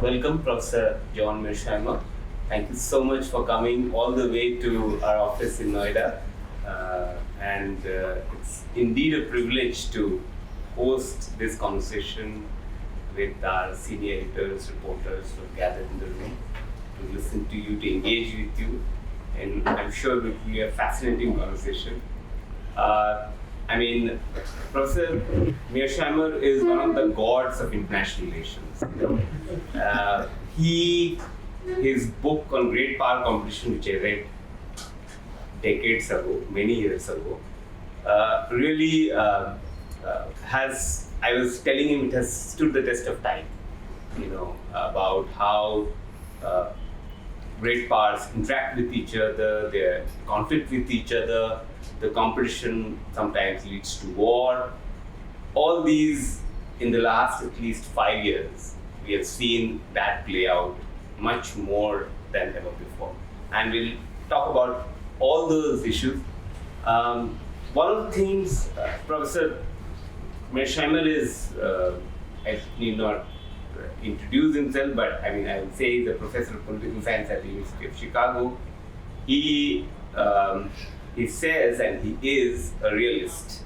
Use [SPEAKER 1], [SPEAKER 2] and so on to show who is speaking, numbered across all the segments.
[SPEAKER 1] Welcome, Professor John Mearsheimer. Thank you so much for coming all the way to our office in Noida. It's indeed a privilege to host this conversation with our senior editors, reporters who have gathered in the room to listen to you, to engage with you. And I'm sure it will be a fascinating conversation. Professor Mearsheimer is one of the gods of international relations. His book on great power competition, which I read decades ago, many years ago, has, I was telling him, it has stood the test of time, about how great powers interact with each other, their conflict with each other, the competition sometimes leads to war. All these, in the last at least 5 years, we have seen that play out much more than ever before. And we'll talk about all those issues. One of the things, Professor Mearsheimer is, I need not introduce himself, but I would say he's a professor of political science at the University of Chicago. He says, and he is a realist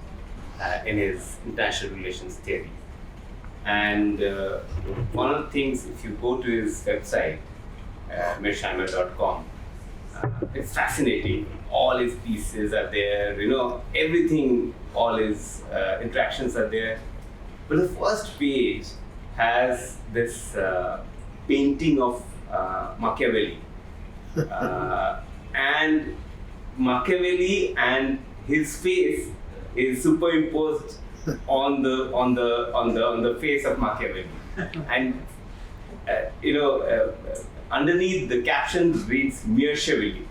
[SPEAKER 1] in his international relations theory. And one of the things, if you go to his website, mearsheimer.com, it's fascinating. All his pieces are there, everything, all his interactions are there. But the first page has this painting of Machiavelli. And Machiavelli and his face is superimposed on the face of Machiavelli, and underneath the caption reads Mearsheimer.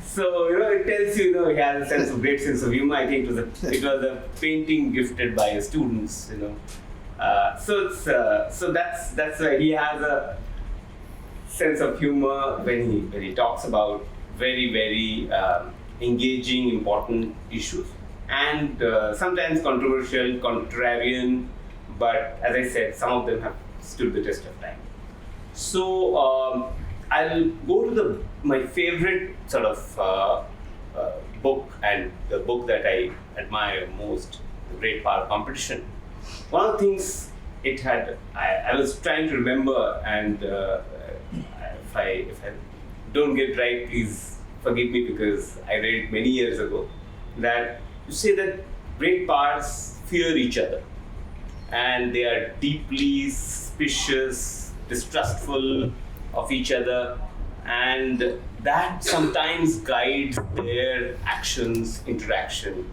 [SPEAKER 1] So it tells you, he has a great sense of humor. I think it was a painting gifted by his students. So that's why he has a sense of humor when he talks about very, very engaging, important issues, and sometimes controversial, contrarian, but as I said, some of them have stood the test of time. So I'll go to my favorite sort of book, and the book that I admire most, The Great Power Competition. One of the things it had, I was trying to remember, and if I don't get right, please forgive me, because I read it many years ago, that you say that great powers fear each other, and they are deeply suspicious, distrustful of each other, and that sometimes guides their actions, interaction.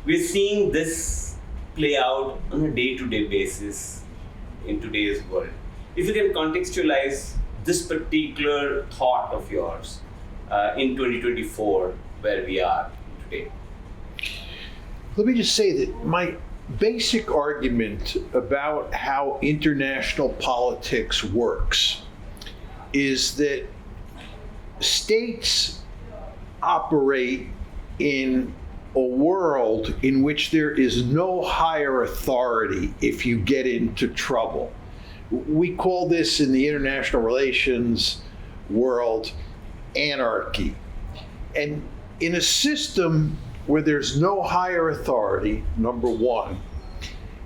[SPEAKER 1] We're seeing this play out on a day-to-day basis in today's world. If you can contextualize this particular thought of yours in 2024, where we are today.
[SPEAKER 2] Let me just say that my basic argument about how international politics works is that states operate in a world in which there is no higher authority if you get into trouble. We call this, in the international relations world, anarchy. And in a system where there's no higher authority, number one,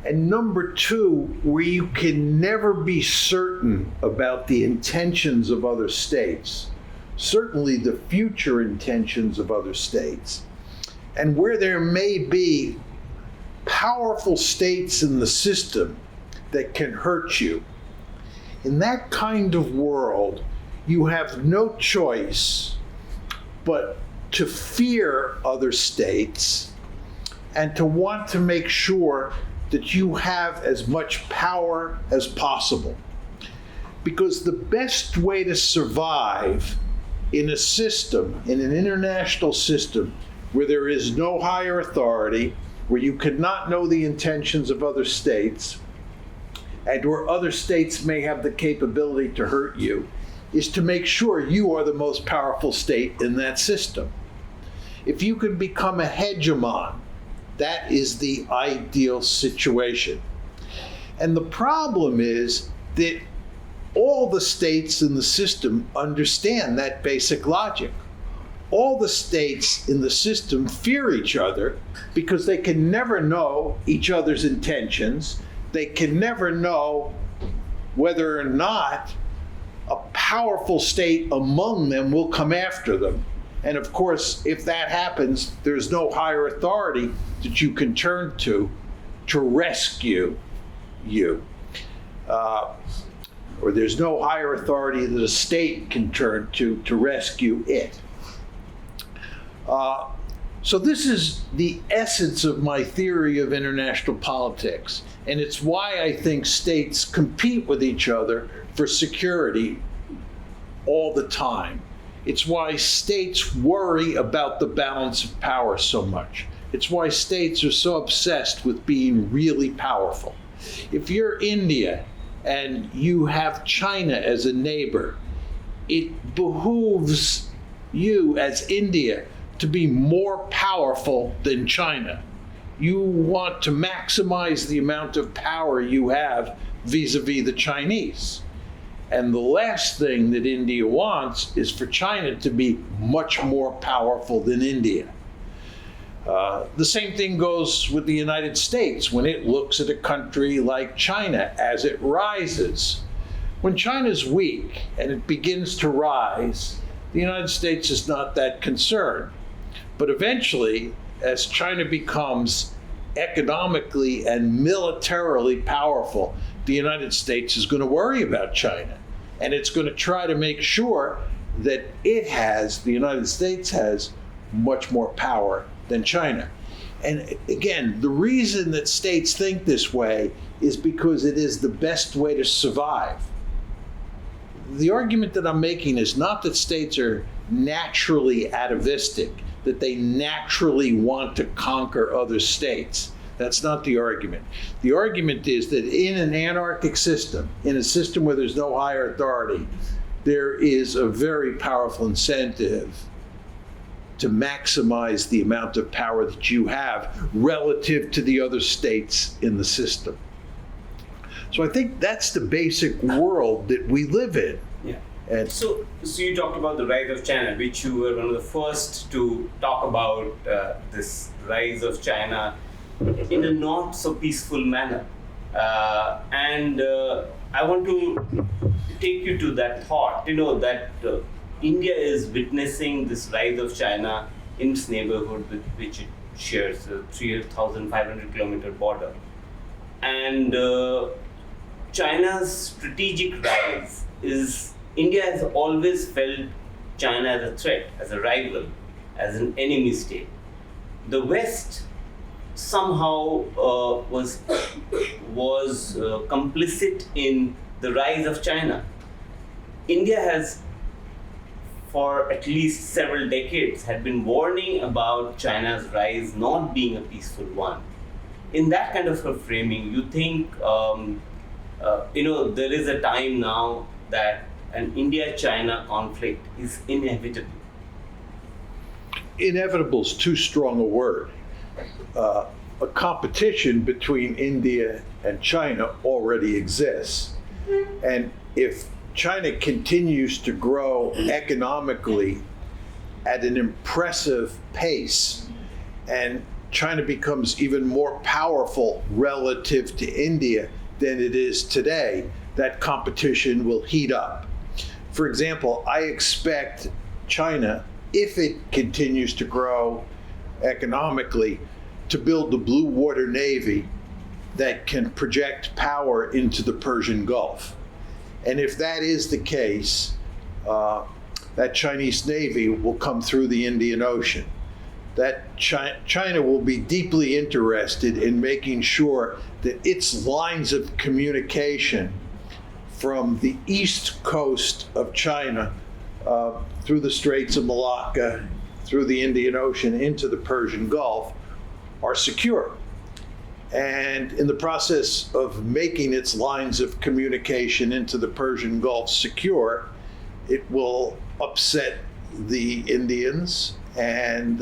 [SPEAKER 2] and number two, where you can never be certain about the intentions of other states, certainly the future intentions of other states, and where there may be powerful states in the system that can hurt you. In that kind of world, you have no choice but to fear other states and to want to make sure that you have as much power as possible. Because the best way to survive in a system, in an international system, where there is no higher authority, where you cannot know the intentions of other states, and where other states may have the capability to hurt you, is to make sure you are the most powerful state in that system. If you can become a hegemon, that is the ideal situation. And the problem is that all the states in the system understand that basic logic. All the states in the system fear each other because they can never know each other's intentions. They can never know whether or not a powerful state among them will come after them. And of course, if that happens, there's no higher authority that you can turn to rescue you. Or there's no higher authority that a state can turn to rescue it. So this is the essence of my theory of international politics. And it's why I think states compete with each other for security all the time. It's why states worry about the balance of power so much. It's why states are so obsessed with being really powerful. If you're India and you have China as a neighbor, it behooves you as India to be more powerful than China. You want to maximize the amount of power you have vis-a-vis the Chinese. And the last thing that India wants is for China to be much more powerful than India. The same thing goes with the United States when it looks at a country like China as it rises. When China's weak and it begins to rise, the United States is not that concerned. But eventually, as China becomes economically and militarily powerful, the United States is going to worry about China. And it's going to try to make sure that the United States has much more power than China. And again, the reason that states think this way is because it is the best way to survive. The argument that I'm making is not that states are naturally atavistic, that they naturally want to conquer other states. That's not the argument. The argument is that in an anarchic system, in a system where there's no higher authority, there is a very powerful incentive to maximize the amount of power that you have relative to the other states in the system. So I think that's the basic world that we live in.
[SPEAKER 1] Yeah.
[SPEAKER 2] And
[SPEAKER 1] so you talked about the rise of China, which you were one of the first to talk about this rise of China in a not so peaceful manner. And I want to take you to that thought, that India is witnessing this rise of China in its neighborhood with which it shares a 3,500 kilometer border. And China's strategic rise is, India has always felt China as a threat, as a rival, as an enemy state. The West somehow was complicit in the rise of China. India has, for at least several decades, had been warning about China's rise not being a peaceful one. In that kind of a framing, you think there is a time now that an India-China conflict is inevitable?
[SPEAKER 2] Inevitable is too strong a word. A competition between India and China already exists. And if China continues to grow economically at an impressive pace, and China becomes even more powerful relative to India than it is today, that competition will heat up. For example, I expect China, if it continues to grow economically, to build the blue water navy that can project power into the Persian Gulf. And if that is the case, that Chinese navy will come through the Indian Ocean. That China will be deeply interested in making sure that its lines of communication from the east coast of China through the Straits of Malacca, through the Indian Ocean into the Persian Gulf are secure. And in the process of making its lines of communication into the Persian Gulf secure, it will upset the Indians and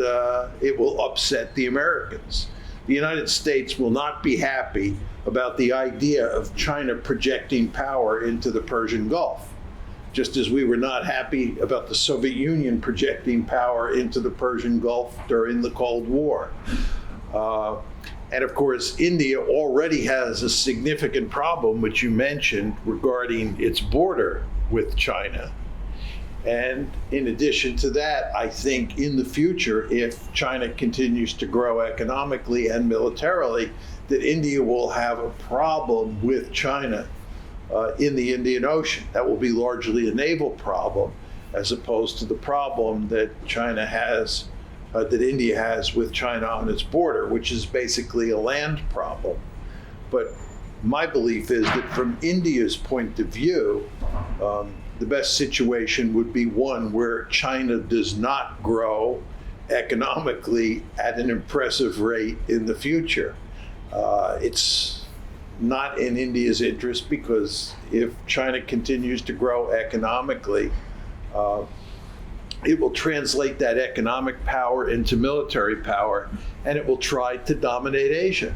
[SPEAKER 2] it will upset the Americans. The United States will not be happy about the idea of China projecting power into the Persian Gulf, just as we were not happy about the Soviet Union projecting power into the Persian Gulf during the Cold War. And of course, India already has a significant problem, which you mentioned, regarding its border with China. And in addition to that, I think in the future, if China continues to grow economically and militarily, that India will have a problem with China in the Indian Ocean. That will be largely a naval problem, as opposed to the problem that China has, that India has with China on its border, which is basically a land problem. But my belief is that from India's point of view, the best situation would be one where China does not grow economically at an impressive rate in the future. It's not in India's interest, because if China continues to grow economically, it will translate that economic power into military power, and it will try to dominate Asia.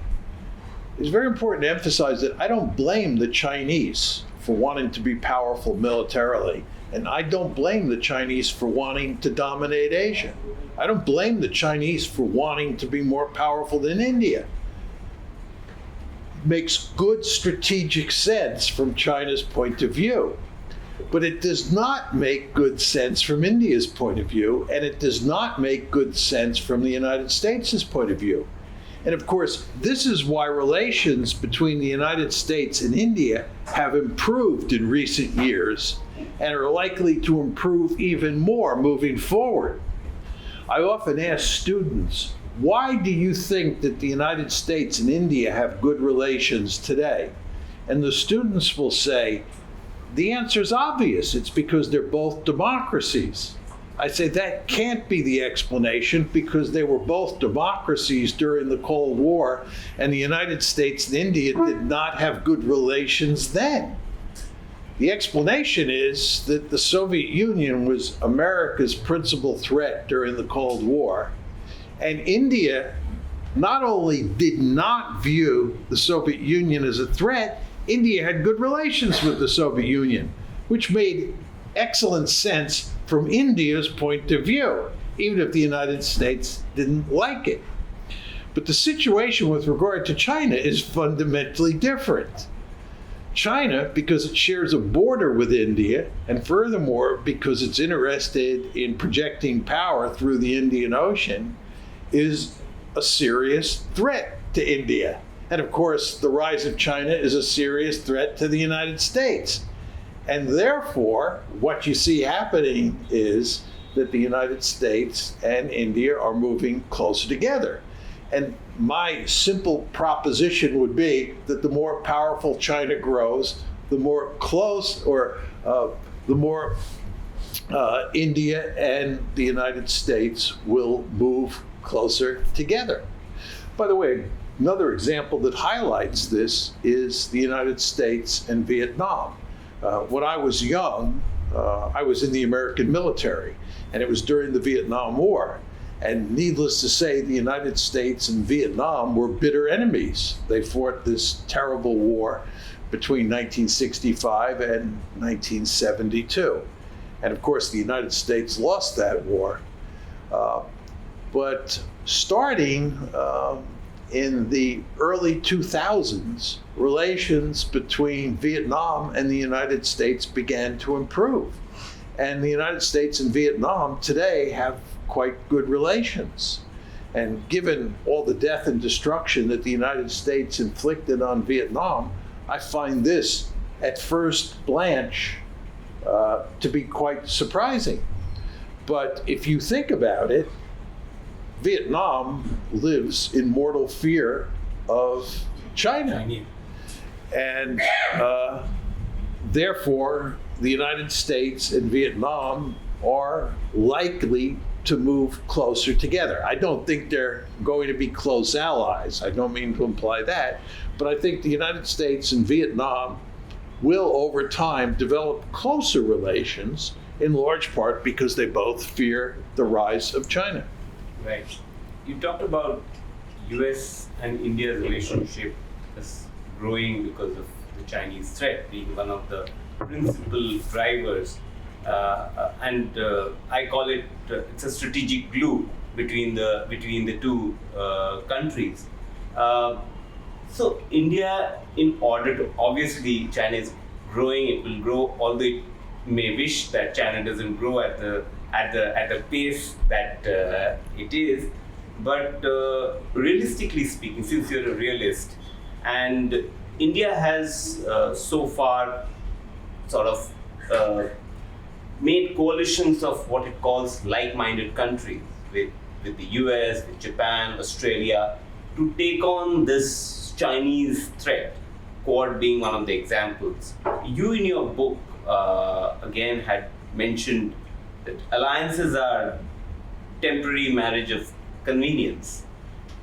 [SPEAKER 2] It's very important to emphasize that I don't blame the Chinese for wanting to be powerful militarily, and I don't blame the Chinese for wanting to dominate Asia. I don't blame the Chinese for wanting to be more powerful than India. It makes good strategic sense from China's point of view, but it does not make good sense from India's point of view, and it does not make good sense from the United States' point of view. And of course, this is why relations between the United States and India have improved in recent years and are likely to improve even more moving forward. I often ask students, why do you think that the United States and India have good relations today? And the students will say, the answer is obvious. It's because they're both democracies. I say that can't be the explanation, because they were both democracies during the Cold War, and the United States and India did not have good relations then. The explanation is that the Soviet Union was America's principal threat during the Cold War, and India not only did not view the Soviet Union as a threat, India had good relations with the Soviet Union, which made excellent sense from India's point of view, even if the United States didn't like it. But the situation with regard to China is fundamentally different. China, because it shares a border with India, and furthermore, because it's interested in projecting power through the Indian Ocean, is a serious threat to India. And of course, the rise of China is a serious threat to the United States. And therefore, what you see happening is that the United States and India are moving closer together. And my simple proposition would be that the more powerful China grows, the more close, or the more India and the United States will move closer together. By the way, another example that highlights this is the United States and Vietnam. When I was young, I was in the American military, and it was during the Vietnam War. And needless to say, the United States and Vietnam were bitter enemies. They fought this terrible war between 1965 and 1972. And of course, the United States lost that war. But starting in the early 2000s, relations between Vietnam and the United States began to improve. And the United States and Vietnam today have quite good relations. And given all the death and destruction that the United States inflicted on Vietnam, I find this, at first blanch, to be quite surprising. But if you think about it, Vietnam lives in mortal fear of China. And therefore, the United States and Vietnam are likely to move closer together. I don't think they're going to be close allies. I don't mean to imply that, but I think the United States and Vietnam will, over time, develop closer relations, in large part because they both fear the rise of China.
[SPEAKER 1] Right. You talked about US and India's relationship as growing because of the Chinese threat being one of the principal drivers. And I call it it's a strategic glue between the two countries. So India, in order to, obviously China is growing, it will grow, although it may wish that China doesn't grow at the pace that it is. But realistically speaking, since you're a realist, and India has so far sort of made coalitions of what it calls like-minded countries with the US, with Japan, Australia, to take on this Chinese threat, Quad being one of the examples. You in your book again had mentioned that alliances are temporary marriage of convenience.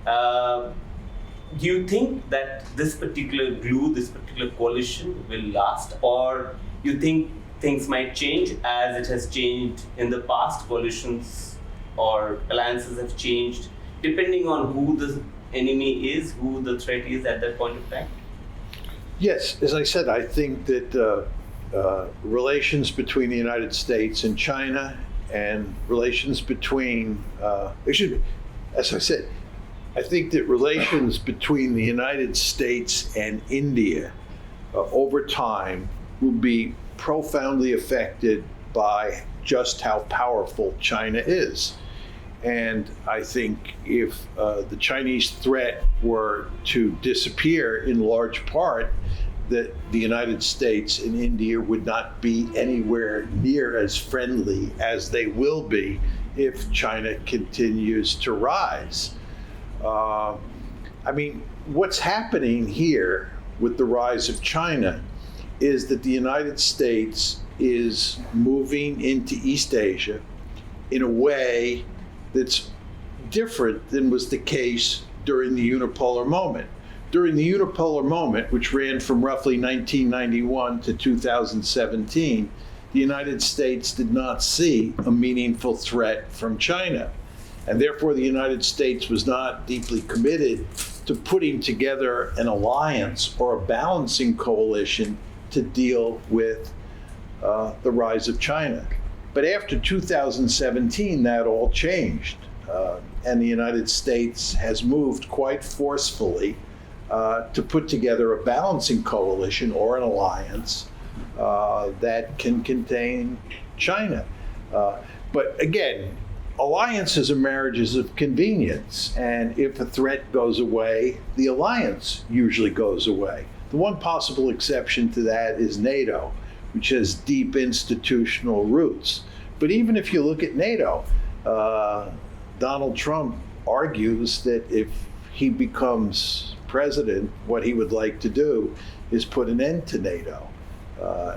[SPEAKER 1] Do you think that this particular glue, this particular coalition will last, or you think things might change as it has changed in the past? Coalitions or alliances have changed depending on who the enemy is, who the threat is at that point of time?
[SPEAKER 2] Yes, as I said, I think that relations between the United States and China and relations between, as I said, I think that relations between the United States and India over time will be profoundly affected by just how powerful China is. And I think if the Chinese threat were to disappear in large part, that the United States and India would not be anywhere near as friendly as they will be if China continues to rise. I mean, what's happening here with the rise of China is that the United States is moving into East Asia in a way that's different than was the case during the unipolar moment. During the unipolar moment, which ran from roughly 1991 to 2017, the United States did not see a meaningful threat from China. And therefore, the United States was not deeply committed to putting together an alliance or a balancing coalition to deal with the rise of China. But after 2017, that all changed. And the United States has moved quite forcefully to put together a balancing coalition or an alliance that can contain China. But again, alliances are marriages of convenience. And if a threat goes away, the alliance usually goes away. The one possible exception to that is NATO, which has deep institutional roots. But even if you look at NATO, Donald Trump argues that if he becomes president, what he would like to do is put an end to NATO.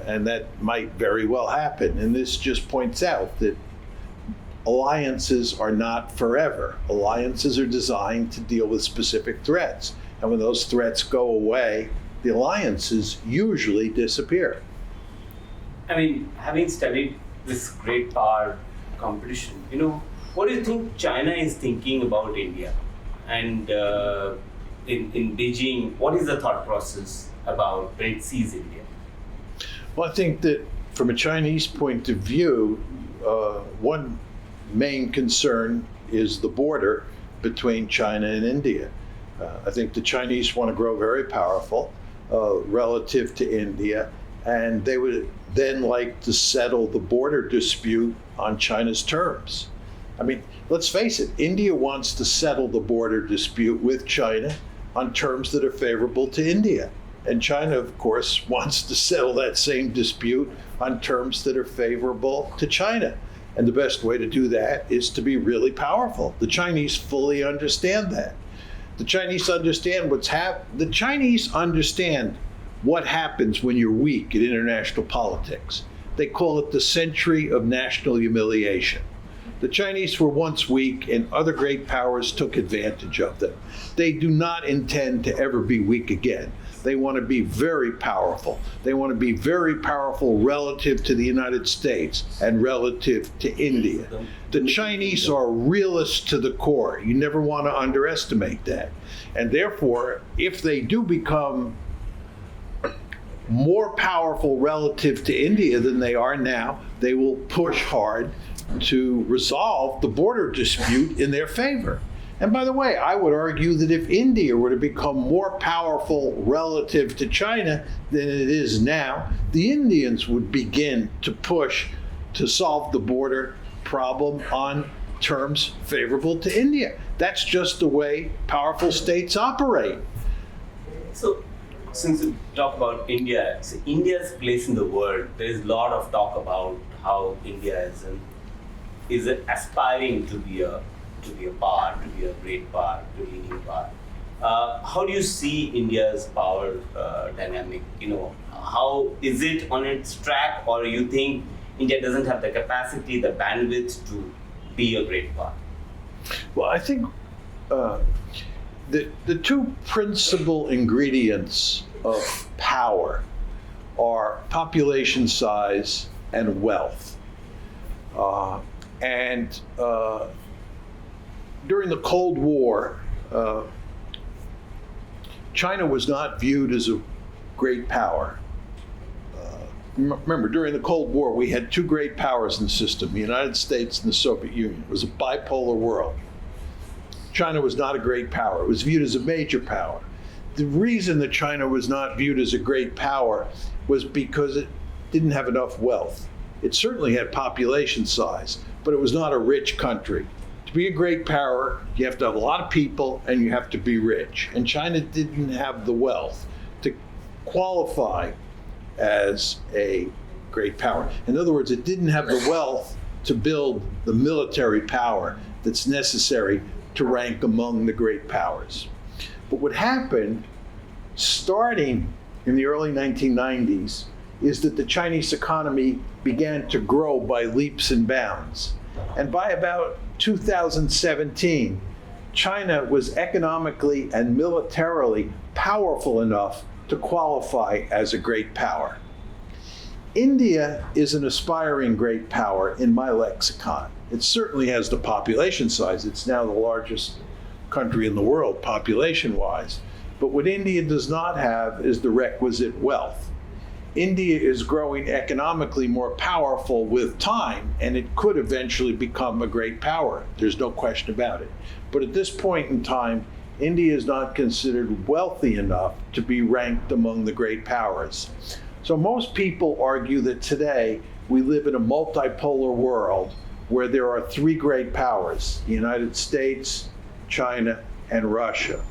[SPEAKER 2] And that might very well happen. And this just points out that alliances are not forever. Alliances are designed to deal with specific threats. And when those threats go away, the alliances usually disappear.
[SPEAKER 1] I mean, having studied this great power competition, what do you think China is thinking about India? And in Beijing, what is the thought process about when it sees India?
[SPEAKER 2] Well, I think that from a Chinese point of view, one main concern is the border between China and India. I think the Chinese want to grow very powerful relative to India, and they would then like to settle the border dispute on China's terms. I mean, let's face it, India wants to settle the border dispute with China on terms that are favorable to India. And China, of course, wants to settle that same dispute on terms that are favorable to China. And the best way to do that is to be really powerful. The Chinese fully understand that. The Chinese understand the Chinese understand what happens when you're weak in international politics. They call it the century of national humiliation. The Chinese were once weak, and other great powers took advantage of them. They do not intend to ever be weak again. They want to be very powerful. They want to be very powerful relative to the United States and relative to India. The Chinese are realists to the core. You never want to underestimate that. And therefore, if they do become more powerful relative to India than they are now, they will push hard to resolve the border dispute in their favor. And by the way, I would argue that if India were to become more powerful relative to China than it is now, the Indians would begin to push to solve the border problem on terms favorable to India. That's just the way powerful states operate.
[SPEAKER 1] So, since you talk about India, so India's place in the world, there is a lot of talk about how India is aspiring to be a power, to be a great power, to be a leading power. How do you see India's power dynamic? How is it on its track, or you think India doesn't have the capacity, the bandwidth to be a great power?
[SPEAKER 2] Well, I think the two principal ingredients of power are population size and wealth. During the Cold War, China was not viewed as a great power. Remember, during the Cold War, we had two great powers in the system, the United States and the Soviet Union. It was a bipolar world. China was not a great power. It was viewed as a major power. The reason that China was not viewed as a great power was because it didn't have enough wealth. It certainly had population size, but it was not a rich country. To be a great power, you have to have a lot of people and you have to be rich. And China didn't have the wealth to qualify as a great power. In other words, it didn't have the wealth to build the military power that's necessary to rank among the great powers. But what happened, starting in the early 1990s, is that the Chinese economy began to grow by leaps and bounds. And by about 2017, China was economically and militarily powerful enough to qualify as a great power. India is an aspiring great power in my lexicon. It certainly has the population size. It's now the largest country in the world population-wise. But what India does not have is the requisite wealth. India is growing economically more powerful with time, and it could eventually become a great power. There's no question about it. But at this point in time, India is not considered wealthy enough to be ranked among the great powers. So most people argue that today we live in a multipolar world where there are three great powers: the United States, China, and Russia.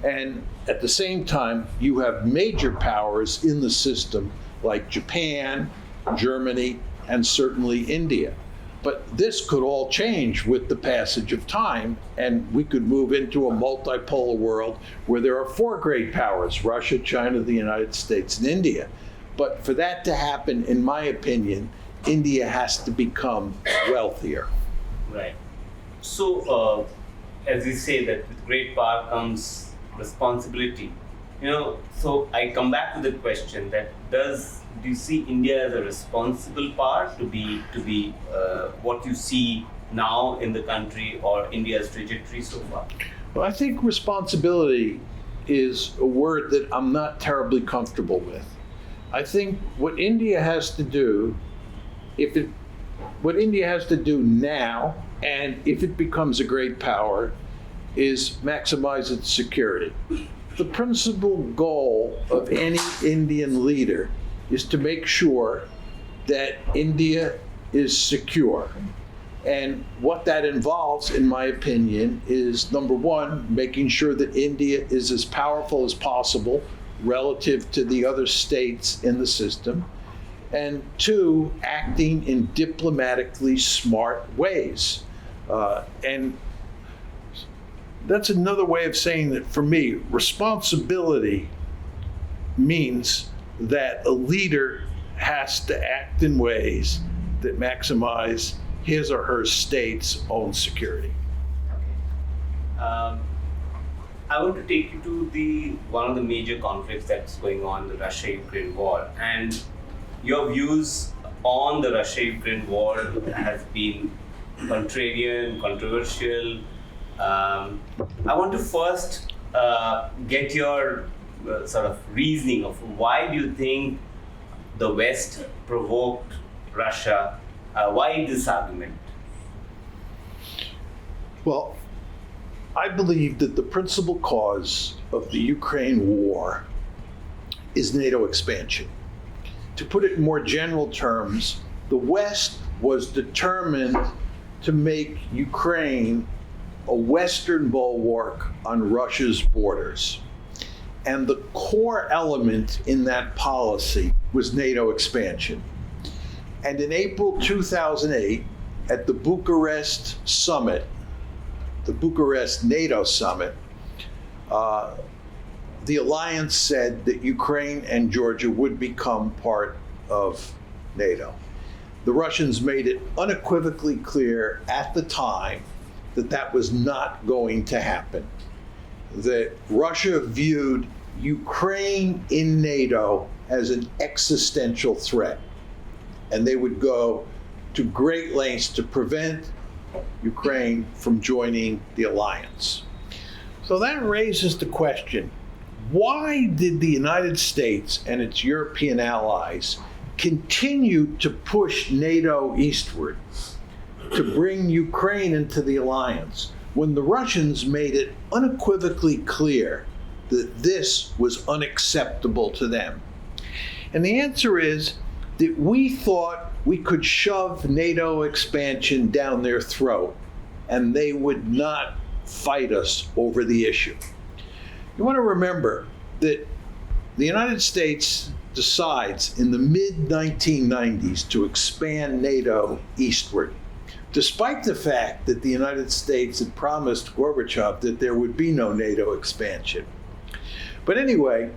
[SPEAKER 2] And at the same time, you have major powers in the system like Japan, Germany, and certainly India. But this could all change with the passage of time, and we could move into a multipolar world where there are four great powers: Russia, China, the United States, and India. But for that to happen, in my opinion, India has to become wealthier.
[SPEAKER 1] Right. So, as you say, that with great power comes responsibility. So I come back to the question that do you see India as a responsible power to be what you see now in the country, or India's trajectory so far?
[SPEAKER 2] Well, I think responsibility is a word that I'm not terribly comfortable with. I think what India has to do, what India has to do now, and if it becomes a great power, is maximize its security. The principal goal of any Indian leader is to make sure that India is secure. And what that involves, in my opinion, is number one, making sure that India is as powerful as possible relative to the other states in the system. And two, acting in diplomatically smart ways. And that's another way of saying that, for me, responsibility means that a leader has to act in ways that maximize his or her state's own security.
[SPEAKER 1] I want to take you to one of the major conflicts that's going on, the Russia-Ukraine war, and your views on the Russia-Ukraine war has been contrarian, controversial. I want to first get your sort of reasoning of why do you think the West provoked Russia? Why this argument?
[SPEAKER 2] Well, I believe that the principal cause of the Ukraine war is NATO expansion. To put it in more general terms, the West was determined to make Ukraine a Western bulwark on Russia's borders. And the core element in that policy was NATO expansion. And in April 2008, at the Bucharest summit, the Bucharest NATO summit, the alliance said that Ukraine and Georgia would become part of NATO. The Russians made it unequivocally clear at the time that that was not going to happen. That Russia viewed Ukraine in NATO as an existential threat, and they would go to great lengths to prevent Ukraine from joining the alliance. So that raises the question, why did the United States and its European allies continue to push NATO eastward to bring Ukraine into the alliance when the Russians made it unequivocally clear that this was unacceptable to them? And the answer is that we thought we could shove NATO expansion down their throat and they would not fight us over the issue. You want to remember that the United States decides in the mid-1990s to expand NATO eastward, despite the fact that the United States had promised Gorbachev that there would be no NATO expansion. But anyway,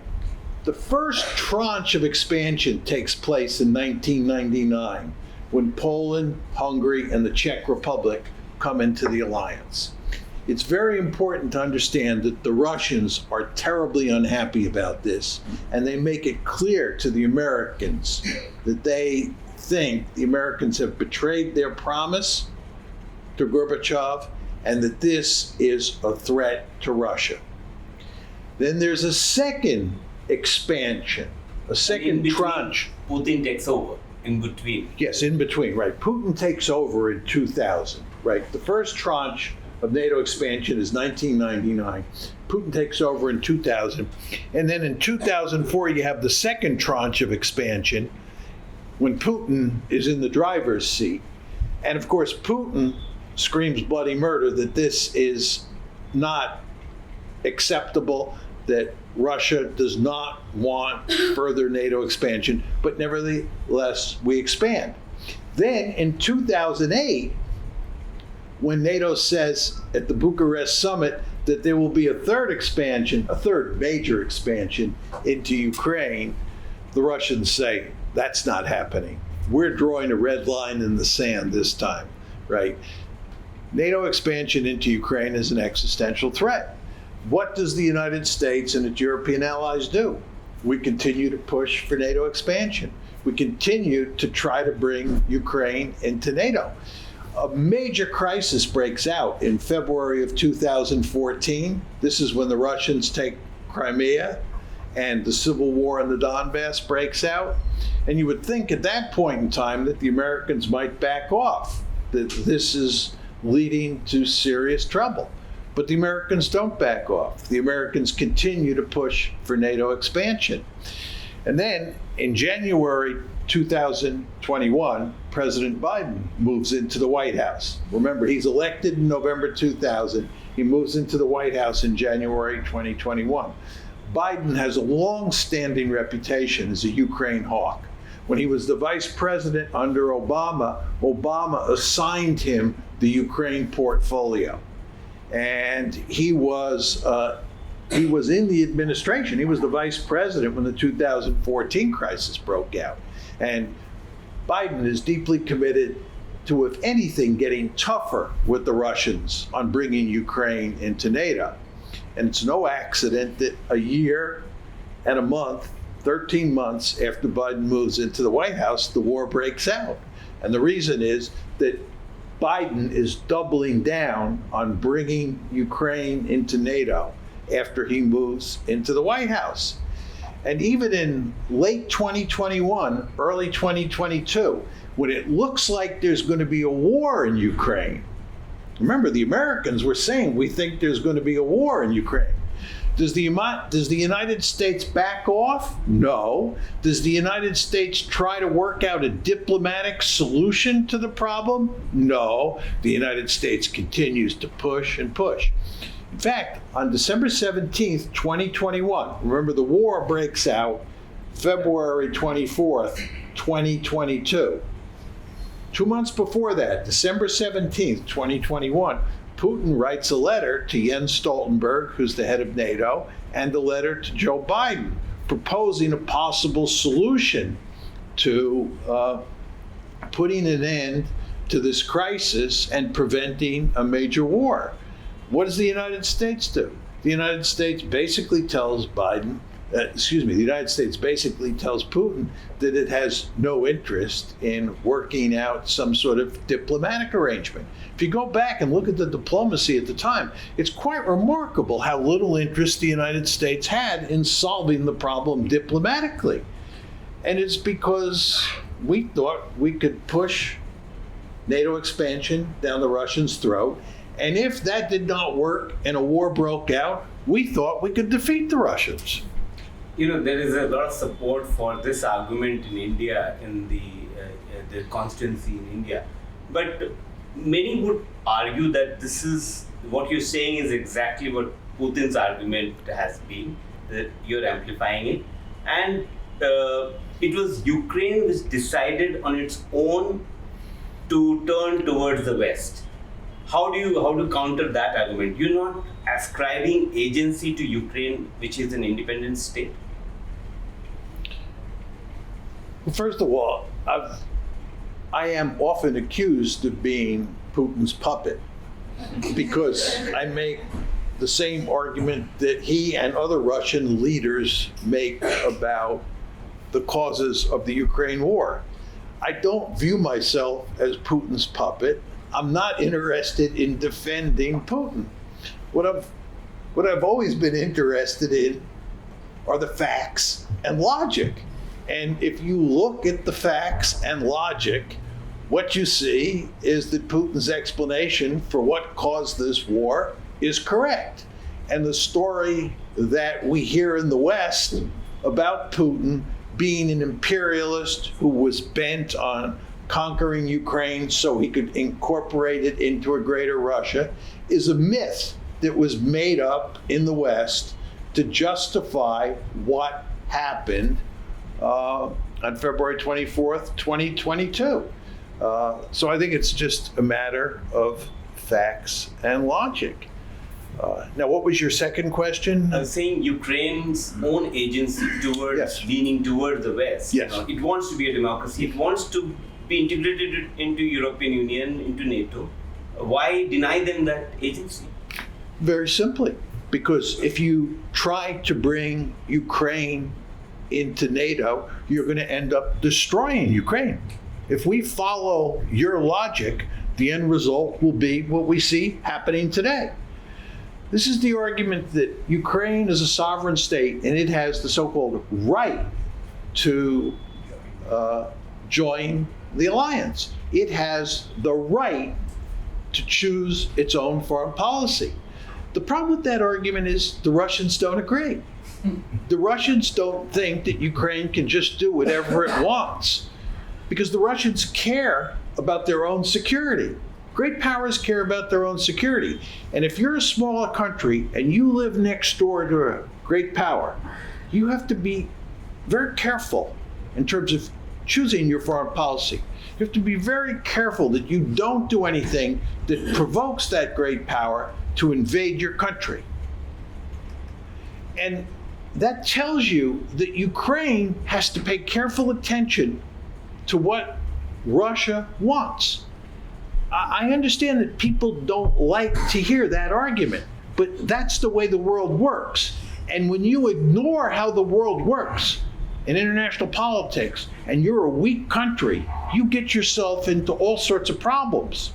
[SPEAKER 2] the first tranche of expansion takes place in 1999 when Poland, Hungary, and the Czech Republic come into the alliance. It's very important to understand that the Russians are terribly unhappy about this, and they make it clear to the Americans that they think the Americans have betrayed their promise to Gorbachev and that this is a threat to Russia. Then there's a second expansion, a second tranche.
[SPEAKER 1] Putin takes over in between.
[SPEAKER 2] Yes, in between, right. Putin takes over in 2000, right. The first tranche of NATO expansion is 1999. Putin takes over in 2000. And then in 2004, you have the second tranche of expansion when Putin is in the driver's seat. And of course, Putin screams bloody murder that this is not acceptable, that Russia does not want further NATO expansion, but nevertheless, we expand. Then in 2008, when NATO says at the Bucharest summit that there will be a third expansion, a third major expansion into Ukraine, the Russians say, that's not happening. We're drawing a red line in the sand this time, right? NATO expansion into Ukraine is an existential threat. What does the United States and its European allies do? We continue to push for NATO expansion. We continue to try to bring Ukraine into NATO. A major crisis breaks out in February of 2014. This is when the Russians take Crimea and the civil war in the Donbass breaks out. And you would think at that point in time that the Americans might back off, that this is leading to serious trouble. But the Americans don't back off. The Americans continue to push for NATO expansion. And then in January 2021, President Biden moves into the White House. Remember, he's elected in November 2000. He moves into the White House in January 2021. Biden has a long-standing reputation as a Ukraine hawk. When he was the vice president under Obama, Obama assigned him the Ukraine portfolio. And he was in the administration. He was the vice president when the 2014 crisis broke out. And Biden is deeply committed to, if anything, getting tougher with the Russians on bringing Ukraine into NATO. And it's no accident that a year and a month, 13 months after Biden moves into the White House, the war breaks out. And the reason is that Biden is doubling down on bringing Ukraine into NATO. after he moves into the White House. And even in late 2021, early 2022, when it looks like there's going to be a war in Ukraine, remember, the Americans were saying, we think there's going to be a war in Ukraine. Does the United States back off? No. Does the United States try to work out a diplomatic solution to the problem? No. The United States continues to push and push. In fact, on December 17th, 2021, remember the war breaks out February 24th, 2022. 2 months before that, December 17th, 2021, Putin writes a letter to Jens Stoltenberg, who's the head of NATO, and a letter to Joe Biden, proposing a possible solution to putting an end to this crisis and preventing a major war. What does the United States do? The United States basically tells Biden, the United States basically tells Putin that it has no interest in working out some sort of diplomatic arrangement. If you go back and look at the diplomacy at the time, it's quite remarkable how little interest the United States had in solving the problem diplomatically. And it's because we thought we could push NATO expansion down the Russians' throat. And if that did not work and a war broke out, we thought we could defeat the Russians.
[SPEAKER 1] You know, there is a lot of support for this argument in India, in the constituency in India. But many would argue that this is, what you're saying is exactly what Putin's argument has been, that you're amplifying it. And it was Ukraine which decided on its own to turn towards the West. How do you counter that argument? You're not ascribing agency to Ukraine, which is an independent state?
[SPEAKER 2] First of all, I am often accused of being Putin's puppet because I make the same argument that he and other Russian leaders make about the causes of the Ukraine war. I don't view myself as Putin's puppet. I'm not interested in defending Putin. What I've always been interested in are the facts and logic. And if you look at the facts and logic, what you see is that Putin's explanation for what caused this war is correct. And the story that we hear in the West about Putin being an imperialist who was bent on conquering Ukraine so he could incorporate it into a greater Russia is a myth that was made up in the West to justify what happened on February 24th, 2022. So I think it's just a matter of facts and logic. Now, what was your second question?
[SPEAKER 1] I was saying Ukraine's own agency towards leaning toward the West.
[SPEAKER 2] Yes.
[SPEAKER 1] It wants to be a democracy. It wants to be integrated into European Union, into NATO. Why deny them that agency?
[SPEAKER 2] Very simply, because if you try to bring Ukraine into NATO, you're going to end up destroying Ukraine. If we follow your logic, the end result will be what we see happening today. This is the argument that Ukraine is a sovereign state and it has the so-called right to join the alliance. It has the right to choose its own foreign policy. The problem with that argument is the Russians don't agree. The Russians don't think that Ukraine can just do whatever it wants because the Russians care about their own security. Great powers care about their own security. And if you're a smaller country and you live next door to a great power, you have to be very careful in terms of choosing your foreign policy. You have to be very careful that you don't do anything that provokes that great power to invade your country. And that tells you that Ukraine has to pay careful attention to what Russia wants. I understand that people don't like to hear that argument, but that's the way the world works. And when you ignore how the world works in international politics, and you're a weak country, you get yourself into all sorts of problems.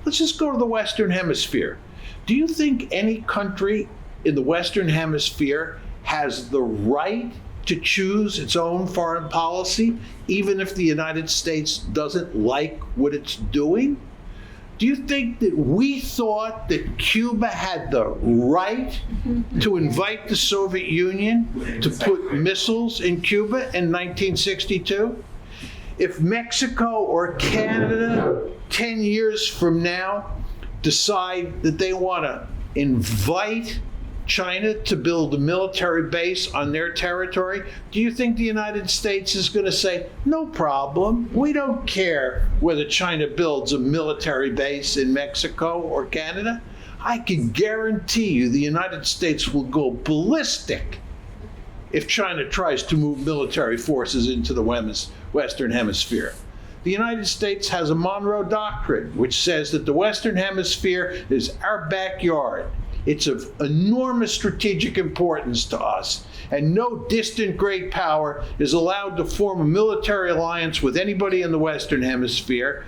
[SPEAKER 2] Let's just go to the Western Hemisphere. Do you think any country in the Western Hemisphere has the right to choose its own foreign policy, even if the United States doesn't like what it's doing? Do you think that we thought that Cuba had the right to invite the Soviet Union to put missiles in Cuba in 1962? If Mexico or Canada 10 years from now decide that they want to invite China to build a military base on their territory, do you think the United States is going to say, no problem, we don't care whether China builds a military base in Mexico or Canada? I can guarantee you the United States will go ballistic if China tries to move military forces into the Western Hemisphere. The United States has a Monroe Doctrine, which says that the Western Hemisphere is our backyard. It's of enormous strategic importance to us, and no distant great power is allowed to form a military alliance with anybody in the Western Hemisphere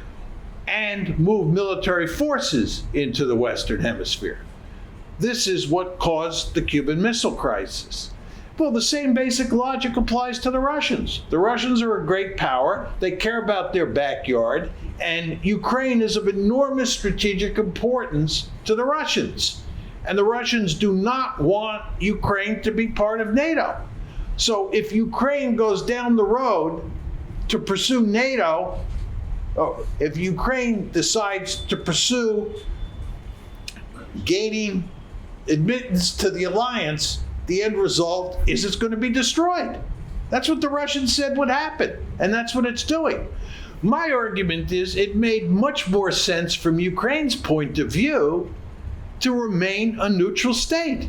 [SPEAKER 2] and move military forces into the Western Hemisphere. This is what caused the Cuban Missile Crisis. Well, the same basic logic applies to the Russians. The Russians are a great power. They care about their backyard, and Ukraine is of enormous strategic importance to the Russians. And the Russians do not want Ukraine to be part of NATO. So if Ukraine goes down the road to pursue NATO, if Ukraine decides to pursue gaining admittance to the alliance, the end result is it's going to be destroyed. That's what the Russians said would happen, and that's what it's doing. My argument is it made much more sense from Ukraine's point of view to remain a neutral state.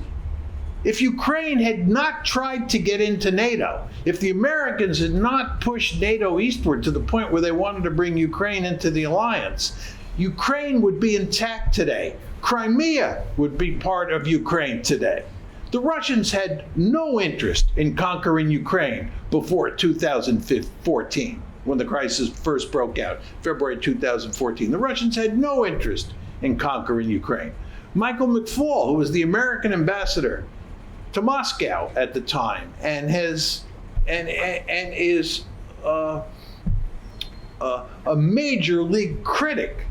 [SPEAKER 2] If Ukraine had not tried to get into NATO, if the Americans had not pushed NATO eastward to the point where they wanted to bring Ukraine into the alliance, Ukraine would be intact today. Crimea would be part of Ukraine today. The Russians had no interest in conquering Ukraine before 2014, when the crisis first broke out, February 2014. The Russians had no interest in conquering Ukraine. Michael McFaul, who was the American ambassador to Moscow at the time, and is a major league critic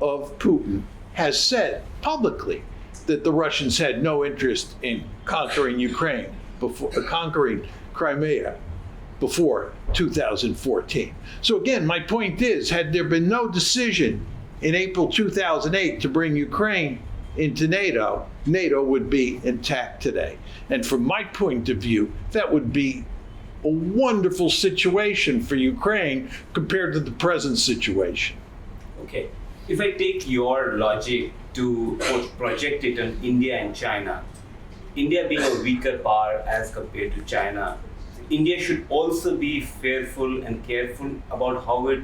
[SPEAKER 2] of Putin, has said publicly that the Russians had no interest in conquering Ukraine conquering Crimea before 2014. So again, my point is, had there been no decision in April 2008 to bring Ukraine into NATO, NATO would be intact today. And from my point of view, that would be a wonderful situation for Ukraine compared to the present situation.
[SPEAKER 1] Okay. If I take your logic to project it on India and China, India being a weaker power as compared to China, India should also be fearful and careful about how it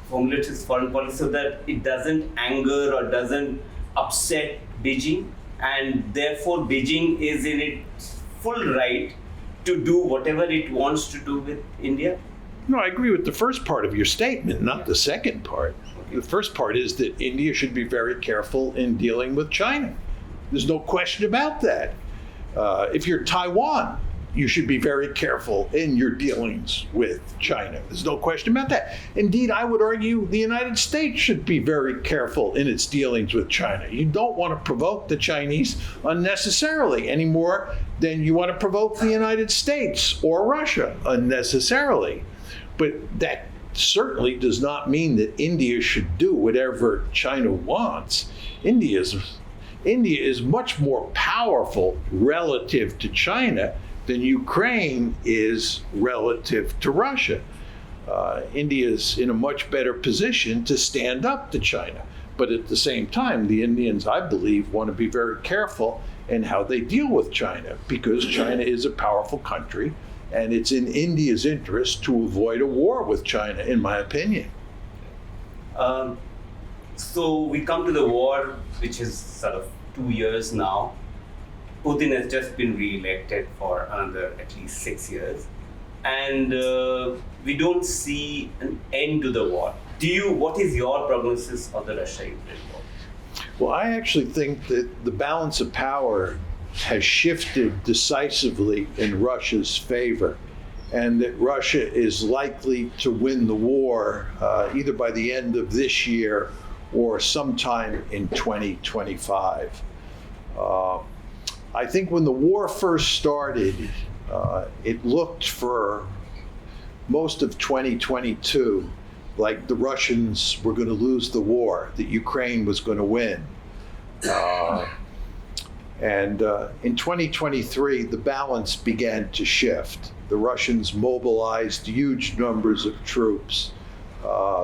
[SPEAKER 1] formulates its foreign policy so that it doesn't anger or doesn't upset Beijing, and therefore Beijing is in its full right to do whatever it wants to do with India?
[SPEAKER 2] No, I agree with the first part of your statement, not the second part.
[SPEAKER 1] Okay.
[SPEAKER 2] The first part is that India should be very careful in dealing with China. There's no question about that. If you're Taiwan, you should be very careful in your dealings with China. There's no question about that. Indeed, I would argue the United States should be very careful in its dealings with China. You don't want to provoke the Chinese unnecessarily any more than you want to provoke the United States or Russia unnecessarily. But that certainly does not mean that India should do whatever China wants. India is much more powerful relative to China than Ukraine is relative to Russia. India is in a much better position to stand up to China. But at the same time, the Indians, I believe, want to be very careful in how they deal with China, because China is a powerful country, and it's in India's interest to avoid a war with China, in my opinion.
[SPEAKER 1] So we come to the war, which is sort of 2 years now. Putin has just been re-elected for another at least 6 years, and we don't see an end to the war. What is your prognosis of the Russia-Ukraine war?
[SPEAKER 2] Well, I actually think that the balance of power has shifted decisively in Russia's favor, and that Russia is likely to win the war either by the end of this year or sometime in 2025. I think when the war first started, it looked for most of 2022 like the Russians were going to lose the war, that Ukraine was going to win. And in 2023, the balance began to shift. The Russians mobilized huge numbers of troops.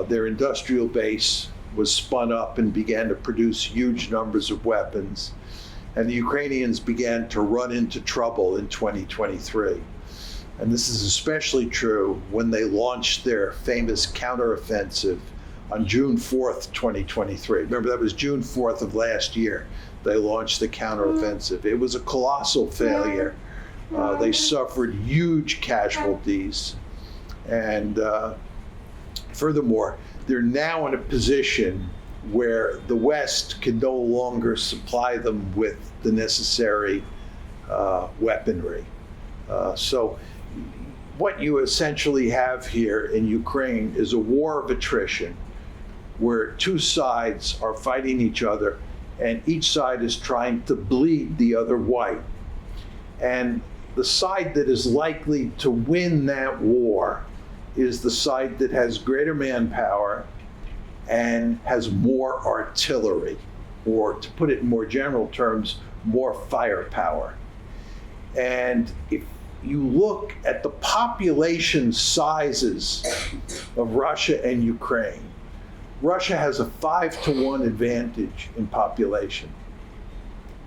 [SPEAKER 2] Their industrial base was spun up and began to produce huge numbers of weapons. And the Ukrainians began to run into trouble in 2023. And this is especially true when they launched their famous counteroffensive on June 4th, 2023. Remember, that was June 4th of last year. They launched the counteroffensive. It was a colossal failure. They suffered huge casualties. And furthermore, they're now in a position where the West can no longer supply them with the necessary weaponry. So what you essentially have here in Ukraine is a war of attrition where two sides are fighting each other and each side is trying to bleed the other white. And the side that is likely to win that war is the side that has greater manpower and has more artillery, or to put it in more general terms, more firepower. And if you look at the population sizes of Russia and Ukraine, Russia has a 5-to-1 advantage in population.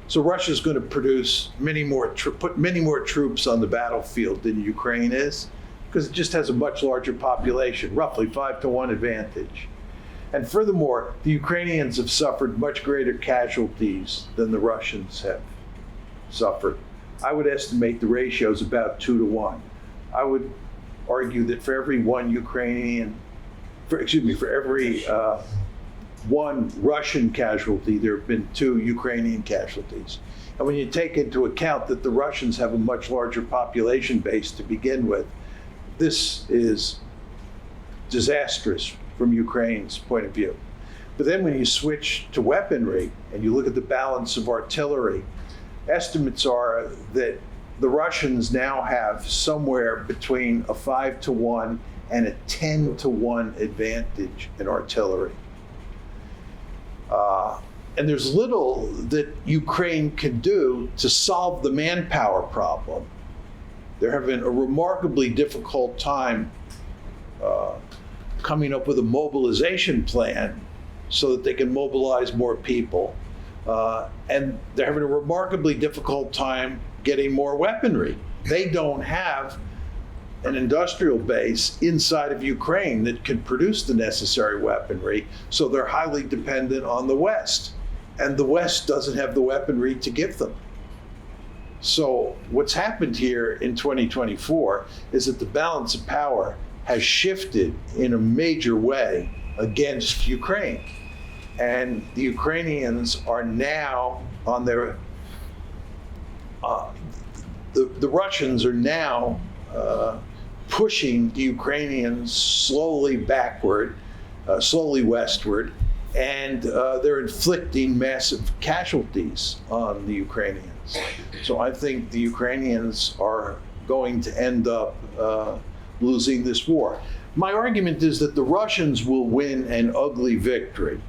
[SPEAKER 2] So Russia's going to produce put many more troops on the battlefield than Ukraine is, because it just has a much larger population, roughly 5-to-1 advantage. And furthermore, the Ukrainians have suffered much greater casualties than the Russians have suffered. I would estimate the ratio is about 2-to-1. I would argue that for every one one Russian casualty, there have been 2 Ukrainian casualties. And when you take into account that the Russians have a much larger population base to begin with, this is disastrous from Ukraine's point of view. But then when you switch to weaponry and you look at the balance of artillery, estimates are that the Russians now have somewhere between a 5-to-1 and a 10-to-1 advantage in artillery. And there's little that Ukraine can do to solve the manpower problem. They're having a remarkably difficult time coming up with a mobilization plan so that they can mobilize more people. And they're having a remarkably difficult time getting more weaponry. They don't have an industrial base inside of Ukraine that can produce the necessary weaponry, so they're highly dependent on the West. And the West doesn't have the weaponry to give them. So what's happened here in 2024 is that the balance of power has shifted in a major way against Ukraine. And the Ukrainians are now on their, the Russians are now pushing the Ukrainians slowly backward, slowly westward, and they're inflicting massive casualties on the Ukrainians. So I think the Ukrainians are going to end up losing this war. My argument is that the Russians will win an ugly victory.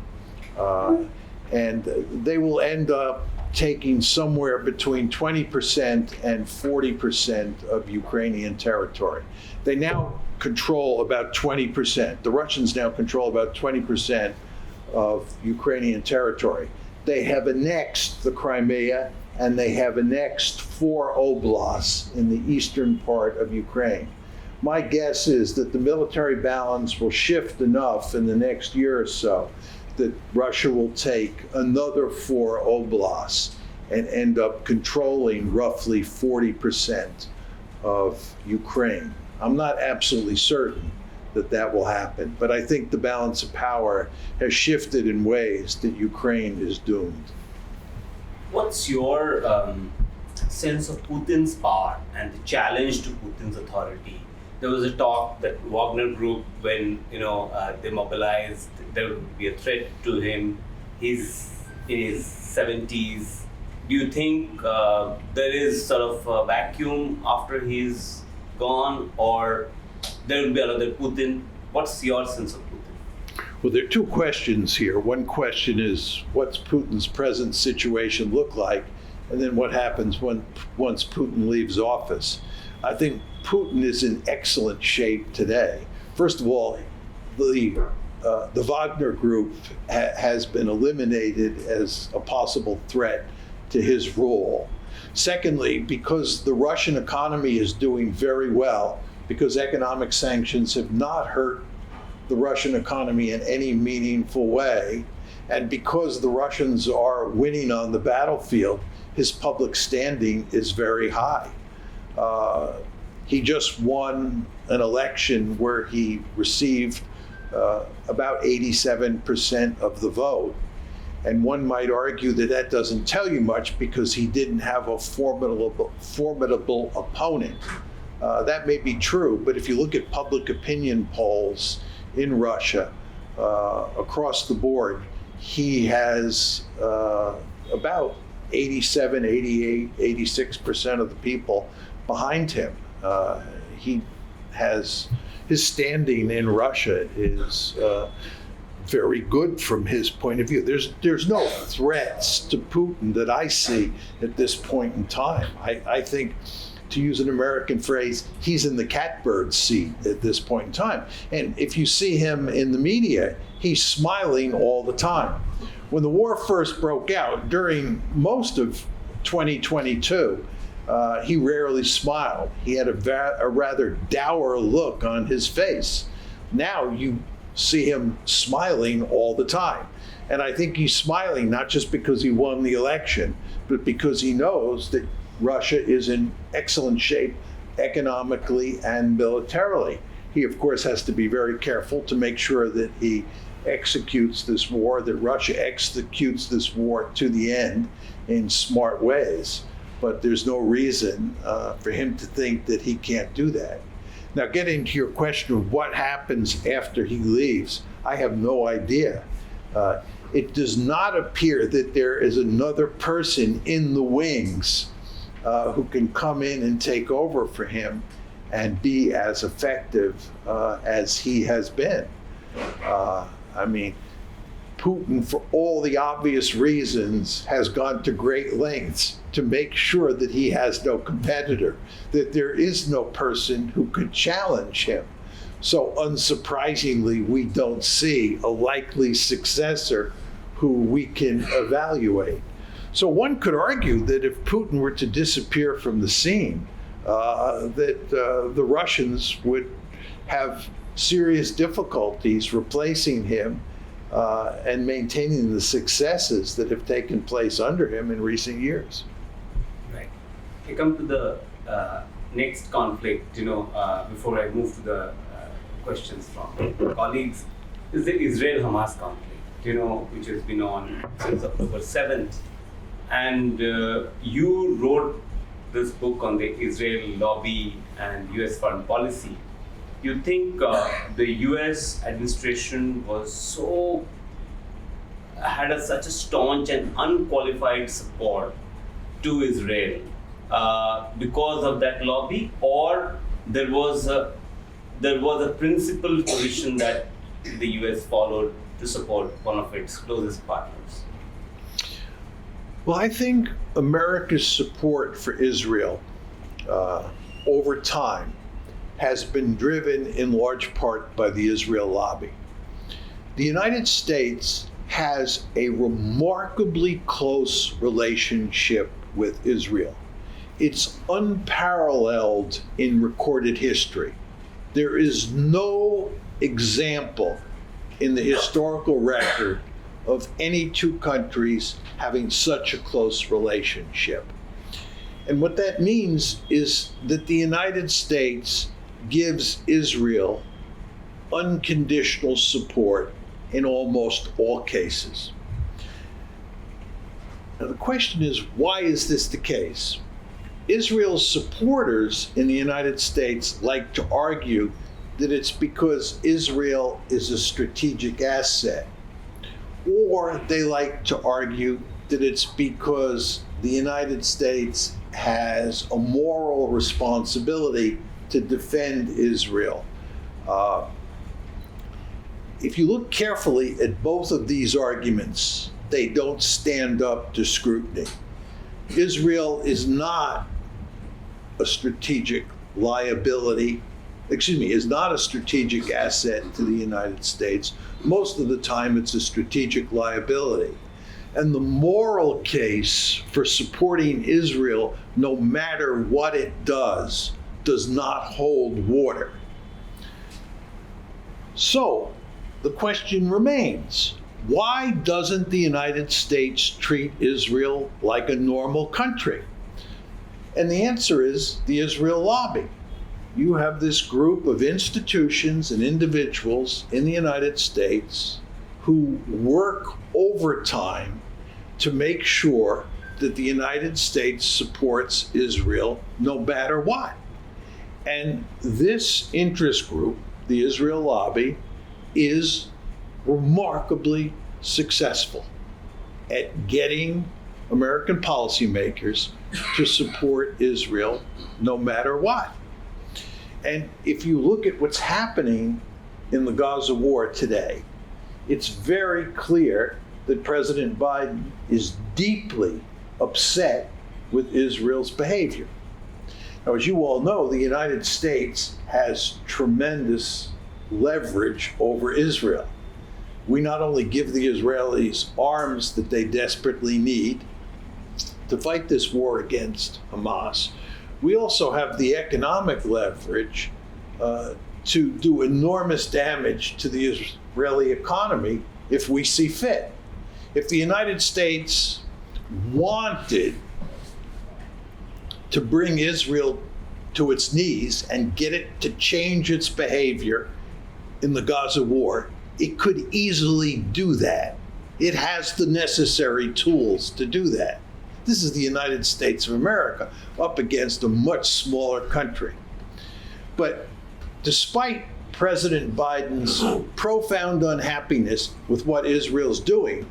[SPEAKER 2] And they will end up taking somewhere between 20% and 40% of Ukrainian territory. They now control about 20%. The Russians now control about 20% of Ukrainian territory. They have annexed the Crimea, and they have annexed 4 oblasts in the eastern part of Ukraine. My guess is that the military balance will shift enough in the next year or so that Russia will take another 4 oblasts and end up controlling roughly 40% of Ukraine. I'm not absolutely certain that that will happen, but I think the balance of power has shifted in ways that Ukraine is doomed.
[SPEAKER 3] What's your
[SPEAKER 1] sense of Putin's power and the challenge to Putin's authority. There was a talk that Wagner Group, when they mobilized, there would be a threat to him. He's in his 70s. Do you think there is sort of a vacuum after he's gone, or there will be another Putin? What's your sense of Putin?
[SPEAKER 2] Well, there are two questions here. One question is, what's Putin's present situation look like? And then what happens once Putin leaves office? I think Putin is in excellent shape today. First of all, the Wagner Group has been eliminated as a possible threat to his rule. Secondly, because the Russian economy is doing very well, because economic sanctions have not hurt the Russian economy in any meaningful way, and because the Russians are winning on the battlefield, his public standing is very high. He just won an election where he received about 87% of the vote. And one might argue that that doesn't tell you much because he didn't have a formidable opponent. That may be true, but if you look at public opinion polls in Russia across the board, he has about 87, 88, 86% of the people behind him. He has, his standing in Russia is very good from his point of view. There's no threats to Putin that I see at this point in time. I think, to use an American phrase, he's in the catbird seat at this point in time. And if you see him in the media, he's smiling all the time. When the war first broke out, during most of 2022, he rarely smiled. He had a rather dour look on his face. Now you see him smiling all the time. And I think he's smiling not just because he won the election, but because he knows that Russia is in excellent shape economically and militarily. He, of course, has to be very careful to make sure that he executes this war, that Russia executes this war to the end in smart ways. But there's no reason for him to think that he can't do that. Now, getting to your question of what happens after he leaves, I have no idea. It does not appear that there is another person in the wings who can come in and take over for him and be as effective as he has been. I mean, Putin, for all the obvious reasons, has gone to great lengths to make sure that he has no competitor, that there is no person who could challenge him. So unsurprisingly, we don't see a likely successor who we can evaluate. So one could argue that if Putin were to disappear from the scene, that the Russians would have serious difficulties replacing him and maintaining the successes that have taken place under him in recent years.
[SPEAKER 1] Right. I come to the next conflict, before I move to the questions from colleagues, is the Israel-Hamas conflict, which has been on since October 7th. And you wrote this book on the Israel lobby and US foreign policy. You think the US administration had such a staunch and unqualified support to Israel because of that lobby, or there was a principled position that the US followed to support one of its closest partners?
[SPEAKER 2] Well, I think America's support for Israel over time has been driven in large part by the Israel lobby. The United States has a remarkably close relationship with Israel. It's unparalleled in recorded history. There is no example in the historical record of any two countries having such a close relationship. And what that means is that the United States gives Israel unconditional support in almost all cases. Now the question is, why is this the case? Israel's supporters in the United States like to argue that it's because Israel is a strategic asset, or they like to argue that it's because the United States has a moral responsibility to defend Israel. If you look carefully at both of these arguments, they don't stand up to scrutiny. Israel is not a strategic liability, is not a strategic asset to the United States. Most of the time, it's a strategic liability. And the moral case for supporting Israel, no matter what it does not hold water. So, the question remains, why doesn't the United States treat Israel like a normal country? And the answer is the Israel lobby. You have this group of institutions and individuals in the United States who work overtime to make sure that the United States supports Israel no matter what. And this interest group, the Israel lobby, is remarkably successful at getting American policymakers to support Israel no matter what. And if you look at what's happening in the Gaza war today, it's very clear that President Biden is deeply upset with Israel's behavior. Now, as you all know, the United States has tremendous leverage over Israel. We not only give the Israelis arms that they desperately need to fight this war against Hamas, we also have the economic leverage to do enormous damage to the Israeli economy if we see fit. If the United States wanted to bring Israel to its knees and get it to change its behavior in the Gaza war, it could easily do that. It has the necessary tools to do that. This is the United States of America up against a much smaller country. But despite President Biden's profound unhappiness with what Israel's doing,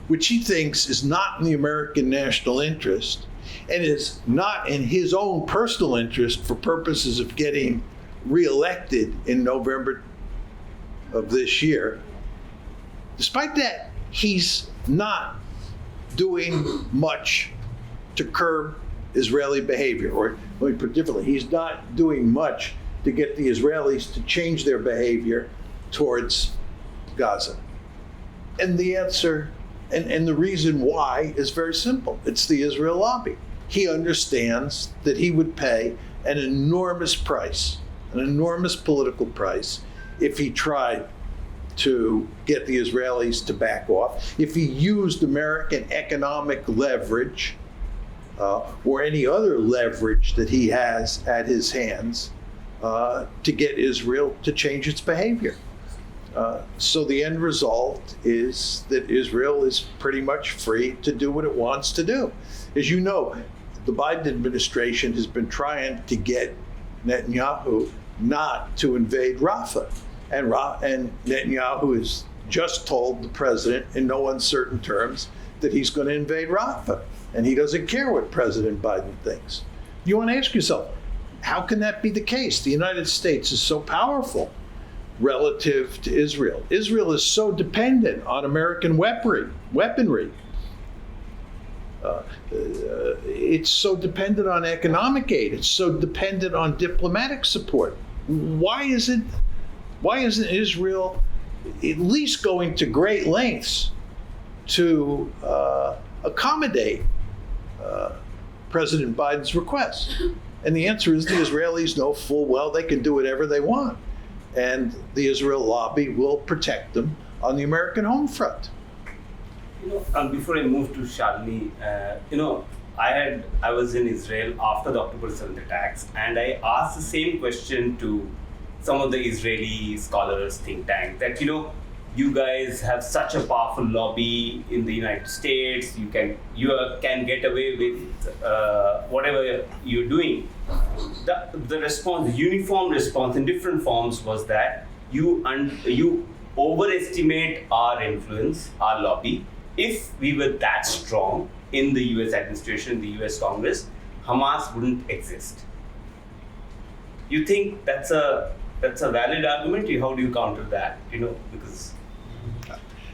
[SPEAKER 2] which he thinks is not in the American national interest and is not in his own personal interest for purposes of getting reelected in November of this year, despite that, he's not doing much to curb Israeli behavior. Or let me put it differently, he's not doing much to get the Israelis to change their behavior towards Gaza. And the answer, and the reason why is very simple. It's the Israel lobby. He understands that he would pay an enormous price, an enormous political price, if he tried to get the Israelis to back off, if he used American economic leverage or any other leverage that he has at his hands to get Israel to change its behavior. So the end result is that Israel is pretty much free to do what it wants to do. As you know, the Biden administration has been trying to get Netanyahu not to invade Rafah. And Netanyahu has just told the president in no uncertain terms that he's going to invade Rafah. And he doesn't care what President Biden thinks. You want to ask yourself, how can that be the case? The United States is so powerful relative to Israel. Israel is so dependent on American weaponry. It's so dependent on economic aid. It's so dependent on diplomatic support. Why isn't Israel at least going to great lengths to accommodate President Biden's request? And the answer is the Israelis know full well they can do whatever they want. And the Israel lobby will protect them on the American home front.
[SPEAKER 1] Before I move to Shalini, I was in Israel after the October 7th attacks, and I asked the same question to some of the Israeli scholars, think tank, that, you guys have such a powerful lobby in the United States. You can get away with whatever you're doing. The response, the uniform response in different forms, was that you overestimate our influence, our lobby. If we were that strong in the U.S. administration, the U.S. Congress, Hamas wouldn't exist. You think that's a valid argument? How do you counter that? Because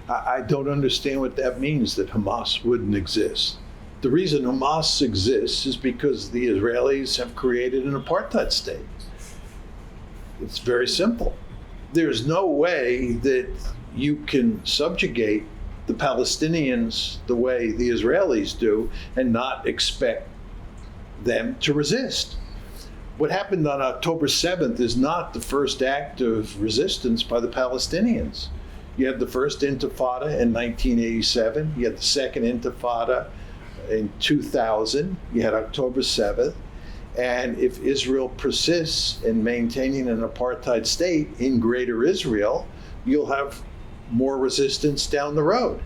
[SPEAKER 2] I don't understand what that means, that Hamas wouldn't exist. The reason Hamas exists is because the Israelis have created an apartheid state. It's very simple. There's no way that you can subjugate the Palestinians the way the Israelis do and not expect them to resist. What happened on October 7th is not the first act of resistance by the Palestinians. You had the first Intifada in 1987, you had the second Intifada in 2000, you had October 7th, and if Israel persists in maintaining an apartheid state in Greater Israel, you'll have more resistance down the road.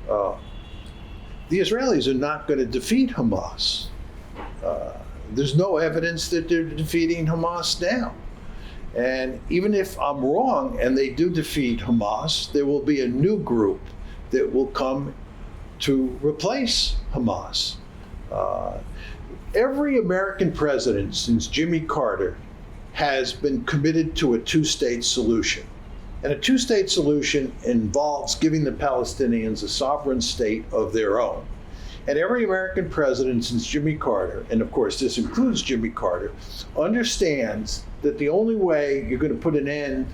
[SPEAKER 2] The Israelis are not going to defeat Hamas. There's no evidence that they're defeating Hamas now. And even if I'm wrong and they do defeat Hamas, there will be a new group that will come to replace Hamas. Every American president since Jimmy Carter has been committed to a two-state solution. And a two-state solution involves giving the Palestinians a sovereign state of their own. And every American president since Jimmy Carter, and of course this includes Jimmy Carter, understands that the only way you're going to put an end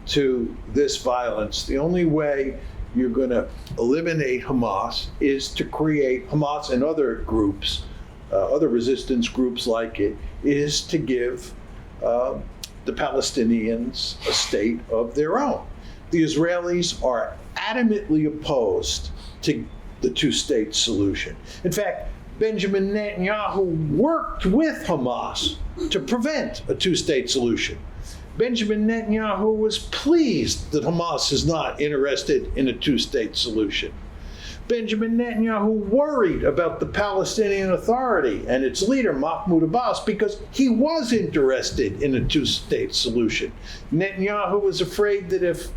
[SPEAKER 2] to this violence, the only way you're going to eliminate Hamas is to create Hamas and other groups, other resistance groups like it, is to give the Palestinians a state of their own. The Israelis are adamantly opposed to the two-state solution. In fact, Benjamin Netanyahu worked with Hamas to prevent a two-state solution. Benjamin Netanyahu was pleased that Hamas is not interested in a two-state solution. Benjamin Netanyahu worried about the Palestinian Authority and its leader, Mahmoud Abbas, because he was interested in a two-state solution. Netanyahu was afraid that if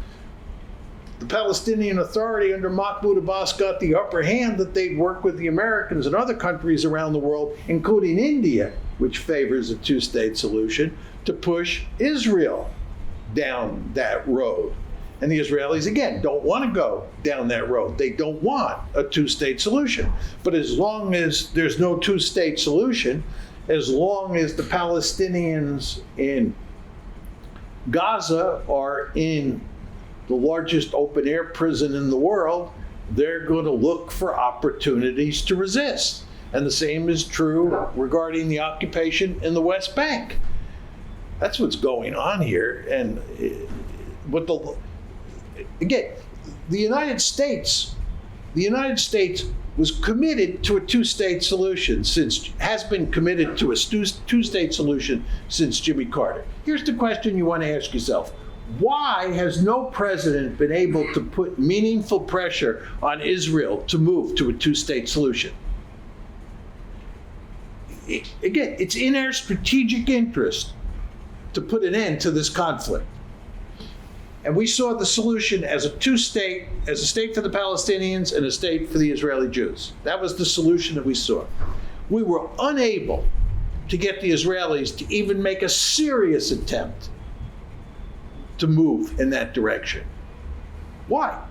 [SPEAKER 2] the Palestinian Authority under Mahmoud Abbas got the upper hand, that they'd work with the Americans and other countries around the world, including India, which favors a two-state solution, to push Israel down that road. And the Israelis, again, don't want to go down that road. They don't want a two-state solution. But as long as there's no two-state solution, as long as the Palestinians in Gaza are in the largest open-air prison in the world, they're going to look for opportunities to resist. And the same is true regarding the occupation in the West Bank. That's what's going on here. And again, the United States was committed to a two-state solution has been committed to a two-state solution since Jimmy Carter. Here's the question you want to ask yourself. Why has no president been able to put meaningful pressure on Israel to move to a two-state solution? Again, it's in our strategic interest to put an end to this conflict. And we saw the solution as a state for the Palestinians and a state for the Israeli Jews. That was the solution that we saw. We were unable to get the Israelis to even make a serious attempt to move in that direction. Why?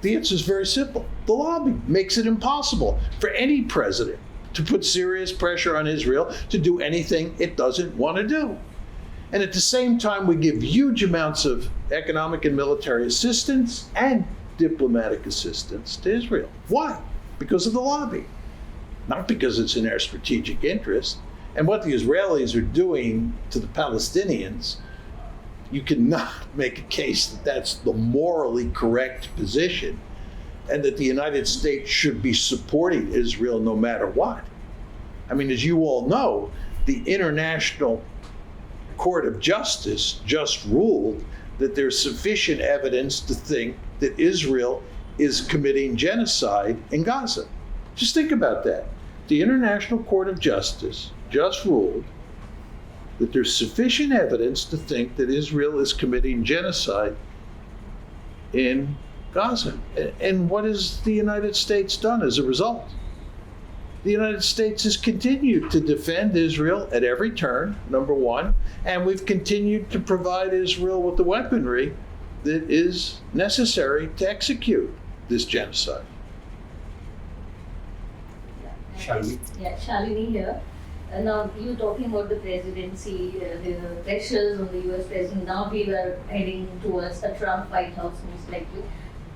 [SPEAKER 2] The answer is very simple. The lobby makes it impossible for any president to put serious pressure on Israel to do anything it doesn't want to do. And at the same time, we give huge amounts of economic and military assistance and diplomatic assistance to Israel. Why? Because of the lobby, not because it's in our strategic interest. And what the Israelis are doing to the Palestinians, you cannot make a case that that's the morally correct position and that the United States should be supporting Israel no matter what. I mean, as you all know, the International Court of Justice just ruled that there's sufficient evidence to think that Israel is committing genocide in Gaza. Just think about that. The International Court of Justice just ruled that there's sufficient evidence to think that Israel is committing genocide in Gaza. And what has the United States done as a result? The United States has continued to defend Israel at every turn, number one, and we've continued to provide Israel with the weaponry that is necessary to execute this genocide.
[SPEAKER 1] Shalini?
[SPEAKER 3] Yeah, Shalini here. Now, you talking about the presidency, the pressures on the US president. Now we were heading towards a Trump White House, most likely.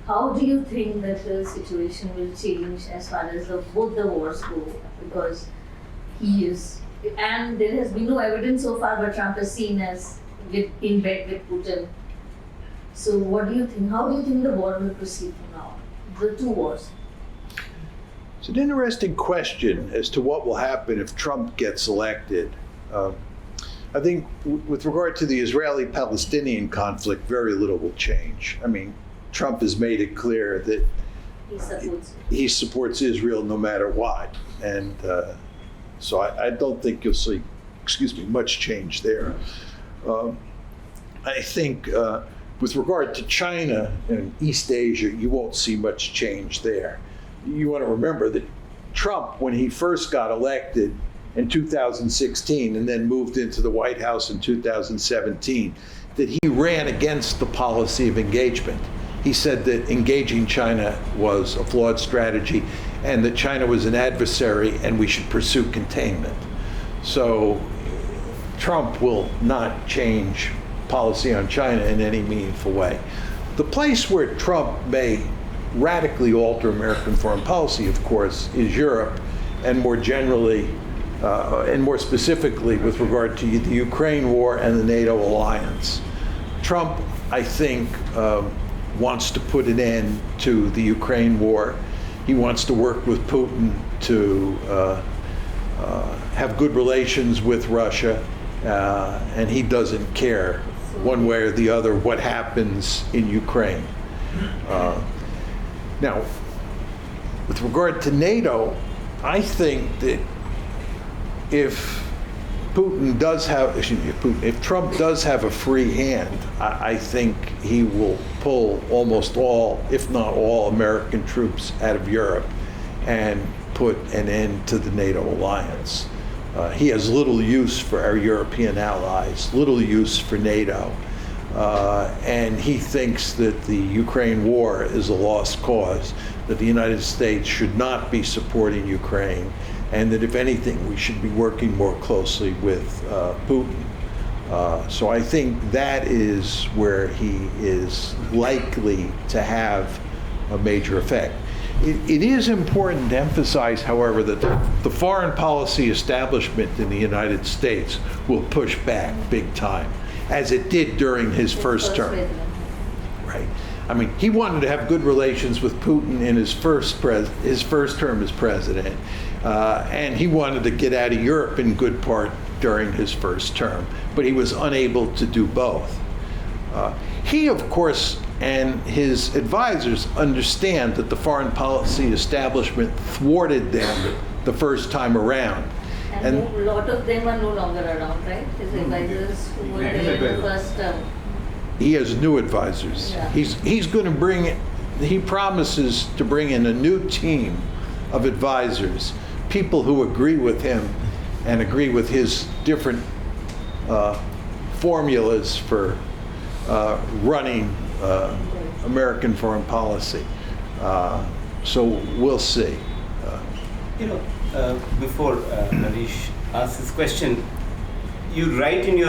[SPEAKER 3] How do you think that the situation will change as far as both the wars go? Because he is, and there has been no evidence so far, but Trump is seen as in bed with Putin. So what do you think? How do you think the war will proceed from now? The two wars.
[SPEAKER 2] It's an interesting question as to what will happen if Trump gets elected. I think with regard to the Israeli-Palestinian conflict, very little will change. I mean, Trump has made it clear that he supports Israel no matter what. And so I don't think you'll see, much change there. I think with regard to China and East Asia, you won't see much change there. You want to remember that Trump, when he first got elected in 2016 and then moved into the White House in 2017, that he ran against the policy of engagement. He said that engaging China was a flawed strategy and that China was an adversary and we should pursue containment. So Trump will not change policy on China in any meaningful way. The place where Trump may radically alter American foreign policy, of course, is Europe, and more generally, and more specifically with regard to the Ukraine war and the NATO alliance. Trump, I think, wants to put an end to the Ukraine war. He wants to work with Putin to have good relations with Russia, and he doesn't care one way or the other what happens in Ukraine. Now, with regard to NATO, I think that if Trump does have a free hand, I think he will pull almost all, if not all, American troops out of Europe and put an end to the NATO alliance. He has little use for our European allies, little use for NATO, and he thinks that the Ukraine war is a lost cause, that the United States should not be supporting Ukraine, and that if anything, we should be working more closely with Putin. So I think that is where he is likely to have a major effect. It is important to emphasize, however, that the foreign policy establishment in the United States will push back big time, as it did during his first term. Right. I mean, he wanted to have good relations with Putin in his first term as president, and he wanted to get out of Europe in good part during his first term, but he was unable to do both. He, of course, and his advisors understand that the foreign policy establishment thwarted them the first time around.
[SPEAKER 3] And a lot of them are no longer around, right? His advisors who were there in the first term.
[SPEAKER 2] He has new advisors.
[SPEAKER 3] Yeah.
[SPEAKER 2] He's going to he promises to bring in a new team of advisors, people who agree with him and agree with his different formulas for running American foreign policy. So we'll see.
[SPEAKER 1] Before Naresh asks this question, you write in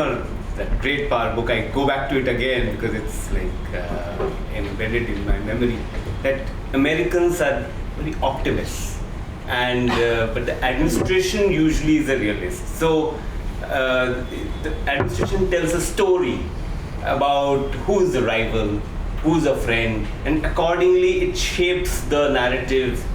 [SPEAKER 1] that great power book, I go back to it again because it's like embedded in my memory, that Americans are very optimists, and but the administration usually is a realist. So the administration tells a story about who is the rival, who's a friend, and accordingly it shapes the narrative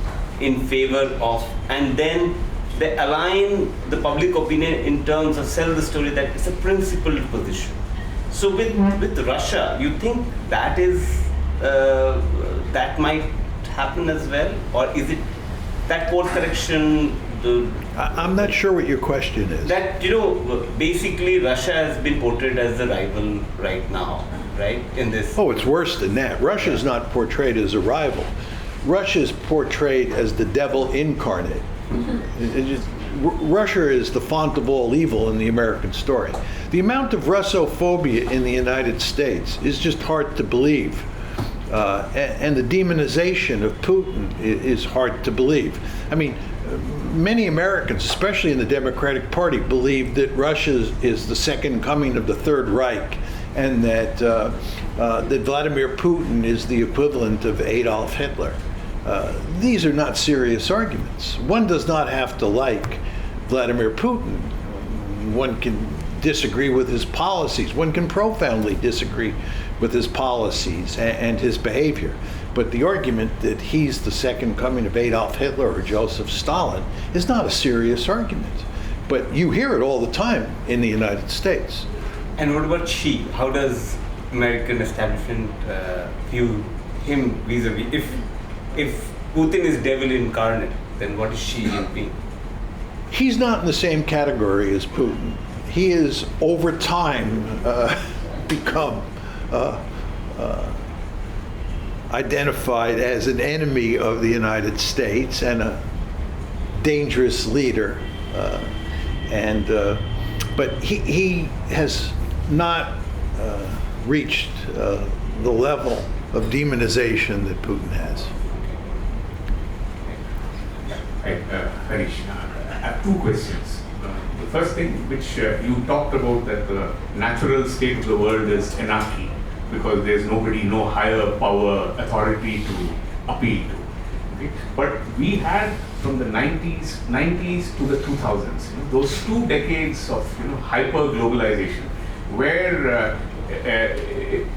[SPEAKER 1] in favor of, and then they align the public opinion in terms of sell the story that it's a principled position. So with Russia, you think that is that might happen as well, or is it that course correction?
[SPEAKER 2] I'm not sure what your question is.
[SPEAKER 1] That basically Russia has been portrayed as the rival right now, right? In this.
[SPEAKER 2] Oh, it's worse than that. Russia is not portrayed as a rival. Russia is portrayed as the devil incarnate. Russia is the font of all evil in the American story. The amount of Russophobia in the United States is just hard to believe. And the demonization of Putin is hard to believe. I mean, many Americans, especially in the Democratic Party, believe that Russia is the second coming of the Third Reich, and that Vladimir Putin is the equivalent of Adolf Hitler. These are not serious arguments. One does not have to like Vladimir Putin. One can disagree with his policies. One can profoundly disagree with his policies and his behavior. But the argument that he's the second coming of Adolf Hitler or Joseph Stalin is not a serious argument. But you hear it all the time in the United States.
[SPEAKER 1] And what about Xi? How does American establishment view him vis-a-vis? If Putin is devil incarnate, then what is Xi Jinping?
[SPEAKER 2] He's not in the same category as Putin. He has, over time, become identified as an enemy of the United States and a dangerous leader. But he has not reached the level of demonization that Putin has.
[SPEAKER 4] Harish, I have two questions. The first thing, which you talked about, that the natural state of the world is anarchy, because there's no higher power authority to appeal to. Okay? But we had from the 90s to the 2000s, those 2 decades of hyper globalization, where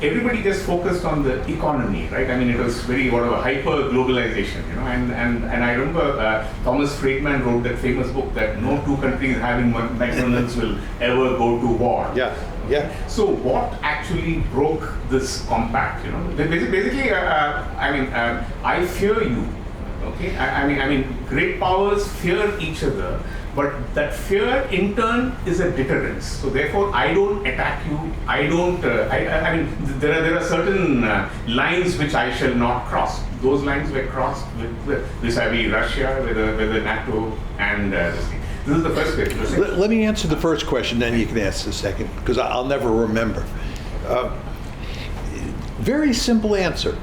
[SPEAKER 4] everybody just focused on the economy, right? I mean, it was very hyper globalization, and I remember Thomas Friedman wrote that famous book that no 2 countries having McDonald's will ever go to war.
[SPEAKER 2] Yeah.
[SPEAKER 4] So what actually broke this compact? Basically, I fear you. Okay, I mean, great powers fear each other, but that fear in turn is a deterrence. So therefore, I don't attack you. I don't. I mean, there are certain lines which I shall not cross. Those lines were crossed with vis-a-vis Russia, with the NATO, and this thing. This is the first question.
[SPEAKER 2] Let me answer the first question, then you can ask the second, because I'll never remember. Very simple answer.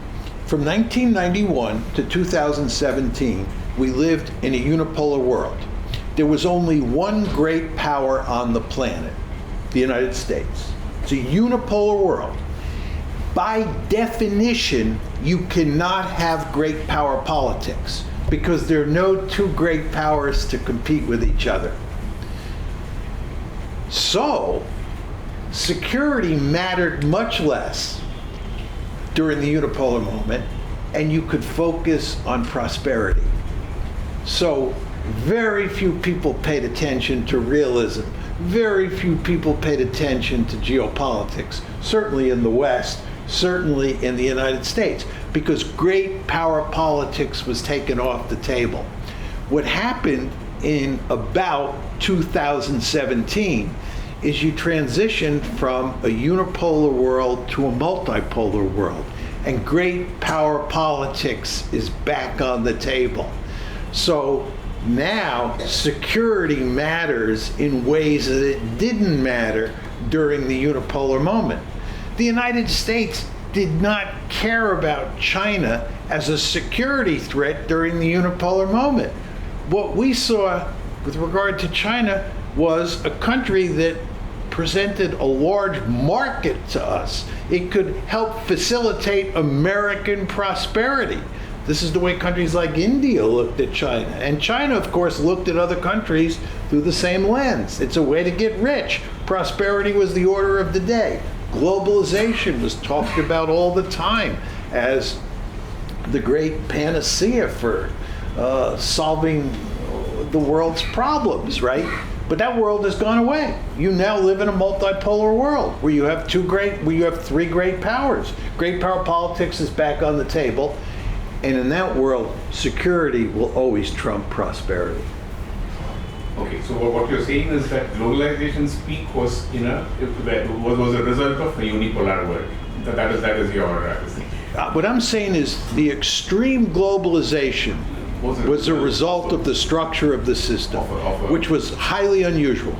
[SPEAKER 2] From 1991 to 2017, we lived in a unipolar world. There was only one great power on the planet, the United States. It's a unipolar world. By definition, you cannot have great power politics because there are no 2 great powers to compete with each other. So, security mattered much less during the unipolar moment, and you could focus on prosperity. So very few people paid attention to realism. Very few people paid attention to geopolitics, certainly in the West, certainly in the United States, because great power politics was taken off the table. What happened in about 2017 is you transition from a unipolar world to a multipolar world, and great power politics is back on the table. So now security matters in ways that it didn't matter during the unipolar moment. The United States did not care about China as a security threat during the unipolar moment. What we saw with regard to China was a country that presented a large market to us. It could help facilitate American prosperity. This is the way countries like India looked at China. And China, of course, looked at other countries through the same lens. It's a way to get rich. Prosperity was the order of the day. Globalization was talked about all the time as the great panacea for solving the world's problems, right? But that world has gone away. You now live in a multipolar world where you have three great powers. Great power politics is back on the table. And in that world, security will always trump prosperity.
[SPEAKER 4] Okay, so what you're saying is that globalization's peak was was a result of a unipolar world. That is your thing.
[SPEAKER 2] What I'm saying is the extreme globalization was a result of the structure of the system, which was highly unusual.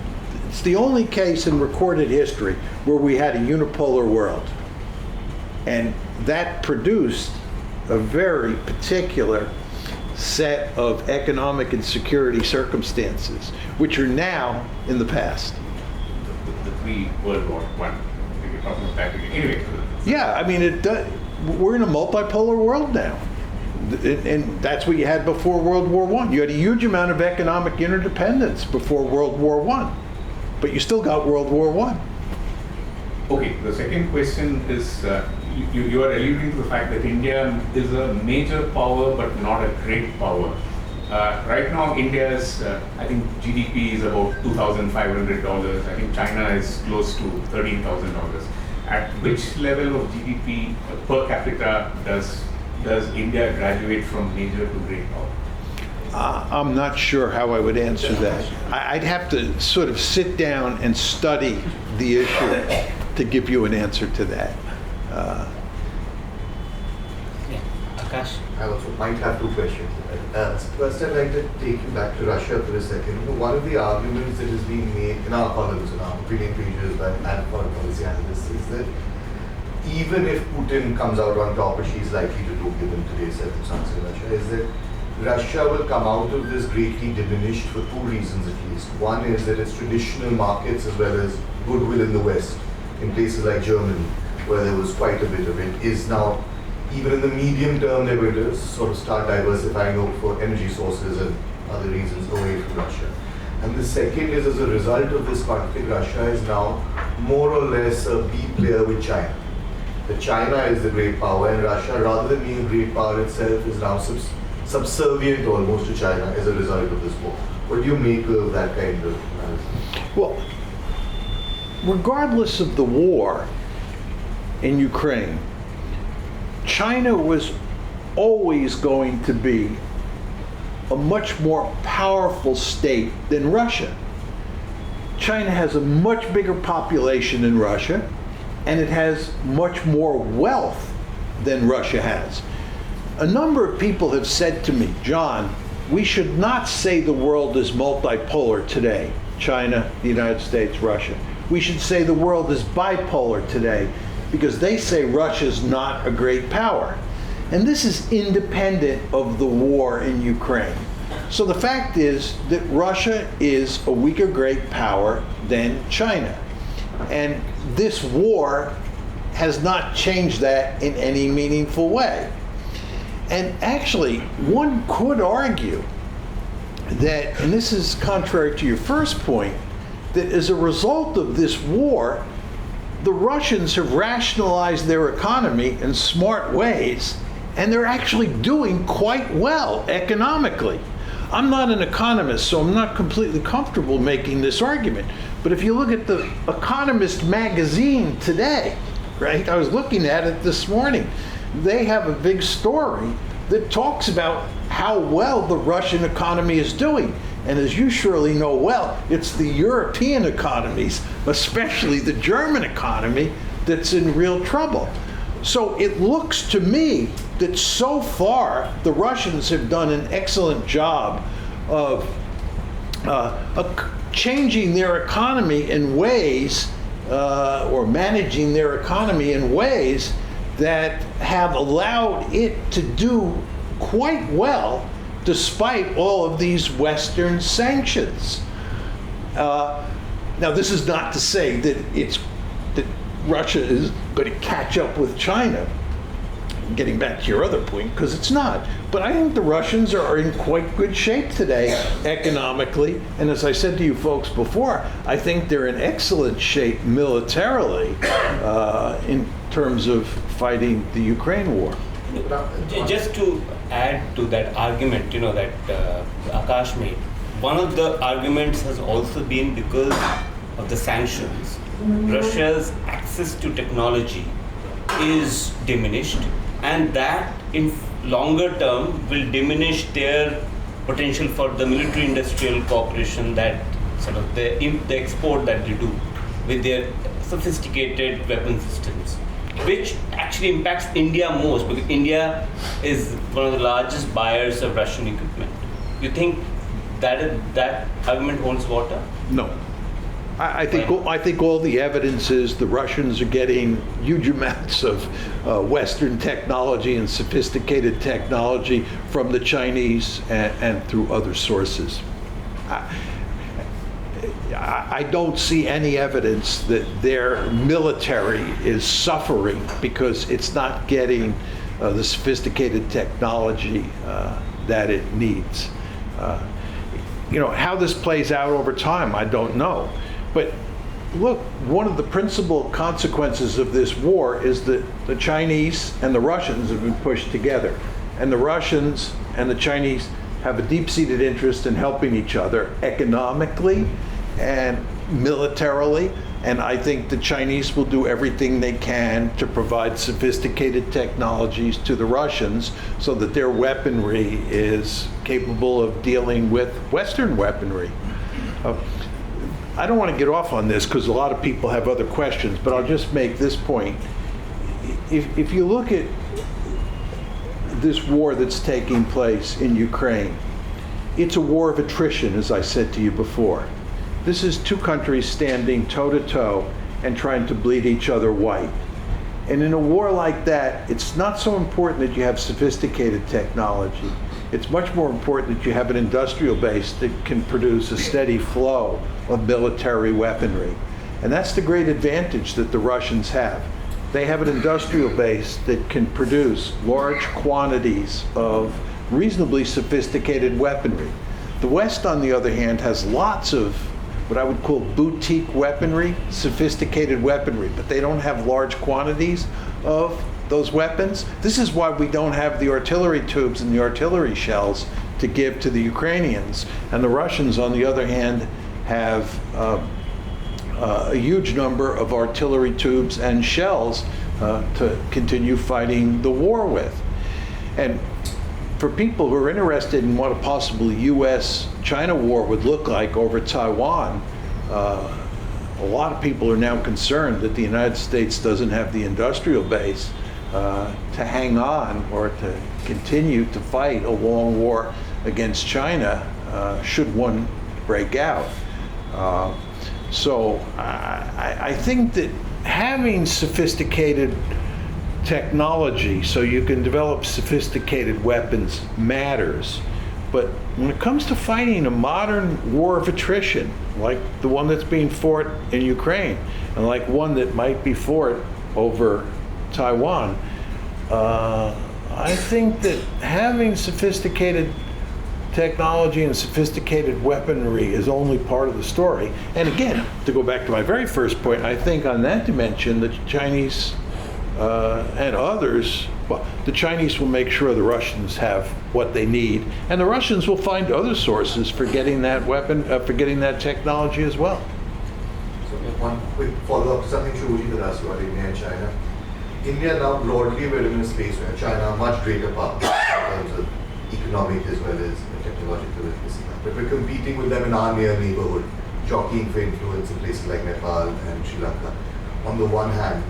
[SPEAKER 2] It's the only case in recorded history where we had a unipolar world. And that produced a very particular set of economic and security circumstances, which are now in the past.
[SPEAKER 4] The pre-World War I. We're talking about that again. Anyway.
[SPEAKER 2] Yeah, I mean, we're in a multipolar world now. And that's what you had before World War I. You had a huge amount of economic interdependence before World War I, but you still got World War I.
[SPEAKER 4] Okay, the second question is, you are alluding to the fact that India is a major power but not a great power. Right now, India's, I think GDP is about $2,500. I think China is close to $13,000. At which level of GDP per capita does India graduate from major to great power?
[SPEAKER 2] I'm not sure how I would answer that. I'd have to sort of sit down and study the issue to give you an answer to that.
[SPEAKER 5] Akash?
[SPEAKER 6] I also might have two questions. First, I'd like to take you back to Russia for a second. One of the arguments that is being made in our columns, in our opinion pages and foreign policy analysts is that even if Putin comes out on top, which he's likely to do given today's circumstances in Russia, is that Russia will come out of this greatly diminished for two reasons at least. One is that its traditional markets as well as goodwill in the West, in places like Germany, where there was quite a bit of it, is now, even in the medium term, they're going to sort of start diversifying for energy sources and other reasons away from Russia. And the second is, as a result of this conflict, Russia is now more or less a B player with China. That China is the great power, and Russia, rather than being a great power itself, is now subservient almost to China as a result of this war. What do you make of that kind of analysis?
[SPEAKER 2] Well, regardless of the war in Ukraine, China was always going to be a much more powerful state than Russia. China has a much bigger population than Russia, and it has much more wealth than Russia has. A number of people have said to me, John, we should not say the world is multipolar today, China, the United States, Russia. We should say the world is bipolar today, because they say Russia's not a great power. And this is independent of the war in Ukraine. So the fact is that Russia is a weaker great power than China. And this war has not changed that in any meaningful way. And actually, one could argue that, and this is contrary to your first point, that as a result of this war, the Russians have rationalized their economy in smart ways, and they're actually doing quite well economically. I'm not an economist, so I'm not completely comfortable making this argument. But if you look at the Economist magazine today, right? I was looking at it this morning. They have a big story that talks about how well the Russian economy is doing. And as you surely know well, it's the European economies, especially the German economy, that's in real trouble. So it looks to me that so far the Russians have done an excellent job of changing their economy in ways, or managing their economy in ways that have allowed it to do quite well despite all of these Western sanctions. Now, this is not to say that Russia is going to catch up with China, getting back to your other point, because it's not. But I think the Russians are in quite good shape today economically. And as I said to you folks before, I think they're in excellent shape militarily in terms of fighting the Ukraine war.
[SPEAKER 5] Just to add to that argument, that Akash made,
[SPEAKER 1] one of the arguments has also been because of the sanctions. Russia's access to technology is diminished, and that in longer term will diminish their potential for the military-industrial cooperation, that sort of the export that they do with their sophisticated weapon systems, which actually impacts India most because India is one of the largest buyers of Russian equipment. You think that argument holds water?
[SPEAKER 2] No. I think all the evidence is the Russians are getting huge amounts of Western technology and sophisticated technology from the Chinese and through other sources. I don't see any evidence that their military is suffering because it's not getting the sophisticated technology that it needs. How this plays out over time, I don't know. But look, one of the principal consequences of this war is that the Chinese and the Russians have been pushed together. And the Russians and the Chinese have a deep-seated interest in helping each other economically and militarily. And I think the Chinese will do everything they can to provide sophisticated technologies to the Russians so that their weaponry is capable of dealing with Western weaponry. I don't want to get off on this because a lot of people have other questions, but I'll just make this point. If you look at this war that's taking place in Ukraine, it's a war of attrition, as I said to you before. This is two countries standing toe-to-toe and trying to bleed each other white. And in a war like that, it's not so important that you have sophisticated technology. It's much more important that you have an industrial base that can produce a steady flow of military weaponry. And that's the great advantage that the Russians have. They have an industrial base that can produce large quantities of reasonably sophisticated weaponry. The West, on the other hand, has lots of what I would call boutique weaponry, sophisticated weaponry, but they don't have large quantities of those weapons. This is why we don't have the artillery tubes and the artillery shells to give to the Ukrainians. And the Russians, on the other hand, have a huge number of artillery tubes and shells to continue fighting the war with. And for people who are interested in what a possible US-China war would look like over Taiwan, a lot of people are now concerned that the United States doesn't have the industrial base to hang on or to continue to fight a long war against China should one break out. So I think that having sophisticated technology so you can develop sophisticated weapons matters. But when it comes to fighting a modern war of attrition, like the one that's being fought in Ukraine, and like one that might be fought over Taiwan, I think that having sophisticated technology and sophisticated weaponry is only part of the story. And again, to go back to my very first point, I think on that dimension, the Chinese and others, well, the Chinese will make sure the Russians have what they need, and the Russians will find other sources for getting that weapon, for getting that technology as well.
[SPEAKER 6] So one quick follow-up to something Shruji had asked about India and China. India now broadly we're in a space where China are much greater power in terms of economic as well as technological and this and that. But we're competing with them in our near neighborhood, jockeying for influence in places like Nepal and Sri Lanka. On the one hand,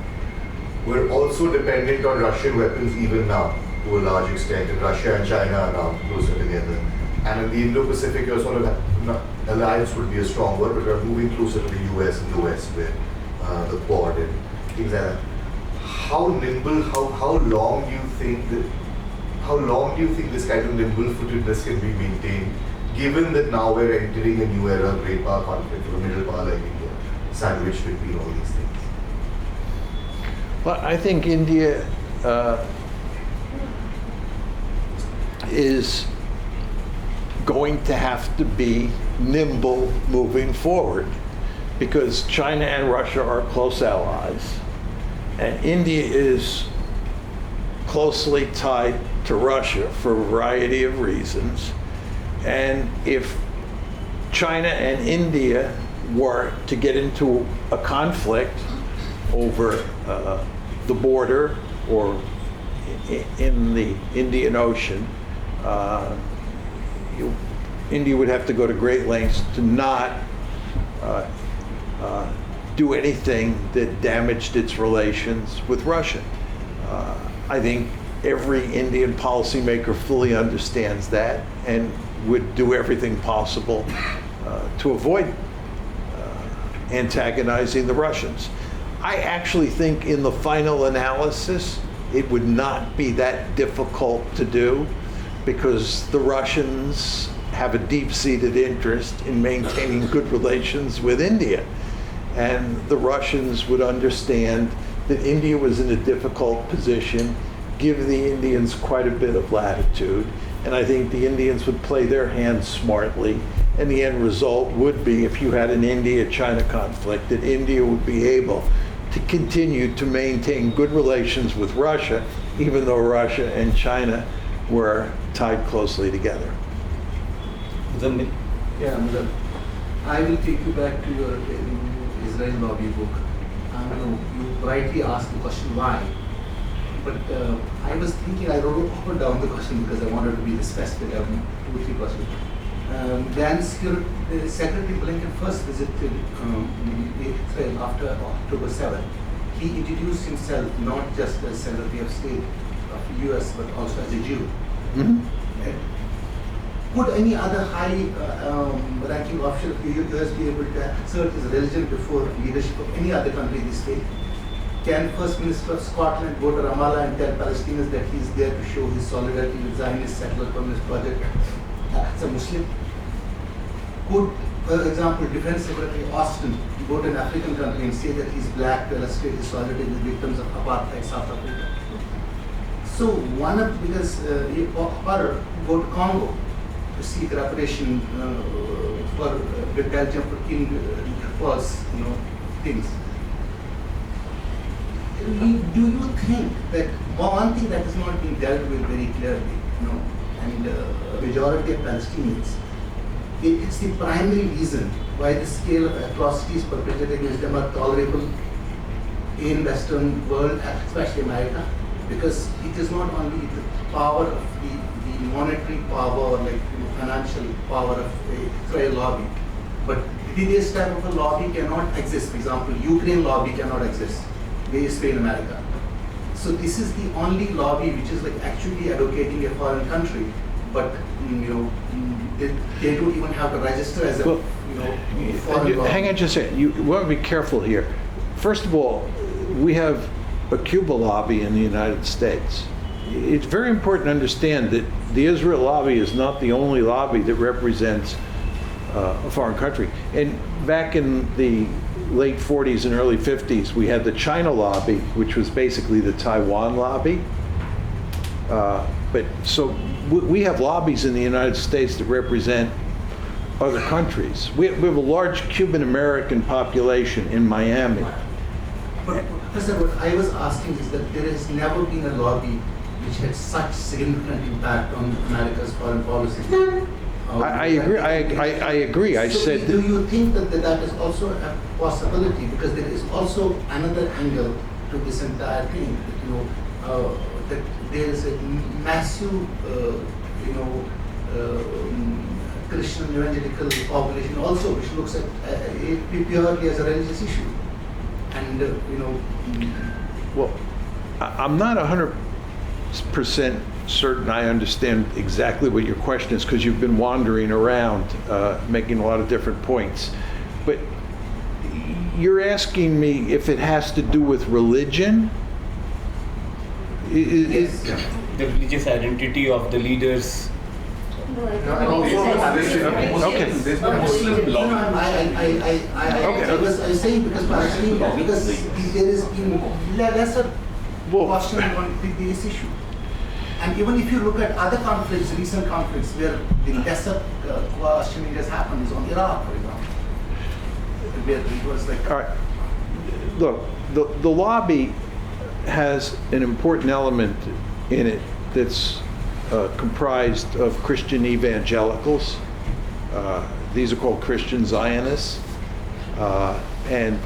[SPEAKER 6] we're also dependent on Russian weapons even now, to a large extent, and Russia and China are now closer together. And in the Indo-Pacific, your sort of alliance would be a strong word, but we're moving closer to the US and the West with the Quad and things like that. How nimble, how long do you think this kind of nimble-footedness can be maintained, given that now we're entering a new era of great power conflict for a middle power like India, sandwiched between all these things?
[SPEAKER 2] Well, I think India is going to have to be nimble moving forward because China and Russia are close allies, and India is closely tied to Russia for a variety of reasons. And if China and India were to get into a conflict over the border or in the Indian Ocean, India would have to go to great lengths to not do anything that damaged its relations with Russia. I think every Indian policymaker fully understands that and would do everything possible to avoid antagonizing the Russians. I actually think in the final analysis, it would not be that difficult to do because the Russians have a deep-seated interest in maintaining good relations with India. And the Russians would understand that India was in a difficult position, give the Indians quite a bit of latitude, and I think the Indians would play their hand smartly, and the end result would be, if you had an India-China conflict, that India would be able to continue to maintain good relations with Russia, even though Russia and China were tied closely together.
[SPEAKER 7] Yeah, I will take you back to your Israel lobby book. You rightly asked the question why, but I was thinking, I wrote down the question because I wanted to be specific. I have 2 or 3 questions. Then Secretary Blinken first visited Israel after October 7. He introduced himself not just as Secretary of State of the US, but also as a Jew.
[SPEAKER 2] Mm-hmm.
[SPEAKER 7] Would any other high-ranking official of the US be able to assert his religion before leadership of any other country in the state? Can First Minister of Scotland go to Ramallah and tell Palestinians that he is there to show his solidarity with Zionist settler communist project as a Muslim? Could, for example, Defense Secretary Austin go to an African country and say that he's black to illustrate his solidarity with victims of apartheid South Africa? So because or go to Congo to seek reparation for Belgium for killing false, things. Do you think that one thing that is not being dealt with very clearly, and majority of Palestinians, it's the primary reason why the scale of atrocities perpetrated against them are tolerable in Western world, especially America, because it is not only the power of the monetary power, like financial power of the Israel lobby, but this type of a lobby cannot exist. For example, Ukraine lobby cannot exist. They stay in America. So this is the only lobby which is like actually advocating a foreign country, but they don't even have to register as a foreign lobby.
[SPEAKER 2] Hang on just a second. You want to be careful here. First of all, we have a Cuba lobby in the United States. It's very important to understand that the Israel lobby is not the only lobby that represents a foreign country. And back in the late 40s and early 50s, we had the China lobby, which was basically the Taiwan lobby. But so we have lobbies in the United States that represent other countries. We have a large Cuban American population in Miami.
[SPEAKER 7] But Professor, what I was asking is that there has never been a lobby which had such significant impact on America's foreign policy.
[SPEAKER 2] I agree. I agree. I said.
[SPEAKER 7] Do you think that that is also a possibility? Because there is also another angle to this entire thing. That there is a massive, Christian evangelical population also, which looks at it purely as a religious issue, and
[SPEAKER 2] Well, I'm not 100% certain I understand exactly what your question is, because you've been wandering around making a lot of different points. But you're asking me if it has to do with religion?
[SPEAKER 7] yes.
[SPEAKER 5] The religious identity of the leaders.
[SPEAKER 2] Okay.
[SPEAKER 7] I was saying because there is been lesser question on this issue. And even if you look at other conflicts, recent conflicts, where the lesser questioning has happened is on Iraq, for example. Where it was like.
[SPEAKER 2] All right. Look, the lobby has an important element in it that's comprised of Christian evangelicals. these are called Christian Zionists. And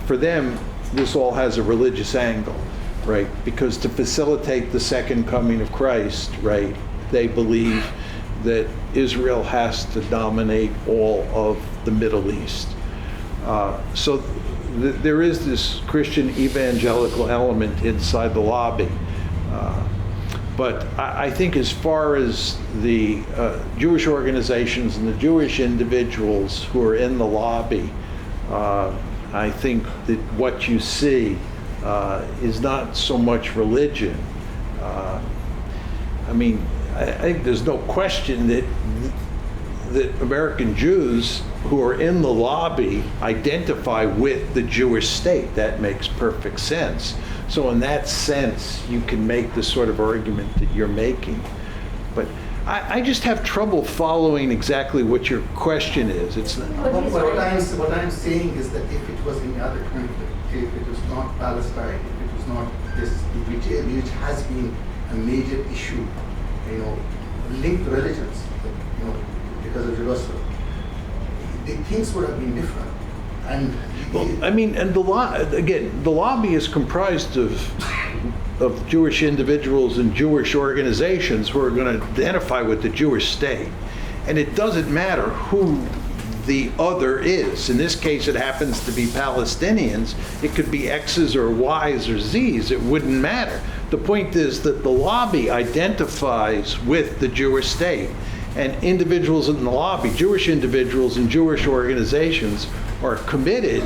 [SPEAKER 2] for them, this all has a religious angle, right? Because to facilitate the second coming of Christ, right, they believe that Israel has to dominate all of the Middle East. So there is this Christian evangelical element inside the lobby. But I think as far as the Jewish organizations and the Jewish individuals who are in the lobby, I think that what you see is not so much religion. I mean, I think there's no question that American Jews who are in the lobby identify with the Jewish state. That makes perfect sense. So in that sense, you can make the sort of argument that you're making. But I just have trouble following exactly what your question is. It's not,
[SPEAKER 7] What I'm saying is that if it was any other conflict, if it was not Palestine, if it was not this, which has been a major issue, linked to religions, because of Jerusalem, the things would have been different. And
[SPEAKER 2] well, I mean, and the lobby is comprised of Jewish individuals and Jewish organizations who are going to identify with the Jewish state. And it doesn't matter who the other is. In this case, it happens to be Palestinians. It could be X's or Y's or Z's. It wouldn't matter. The point is that the lobby identifies with the Jewish state. And individuals in the lobby, Jewish individuals and Jewish organizations, are committed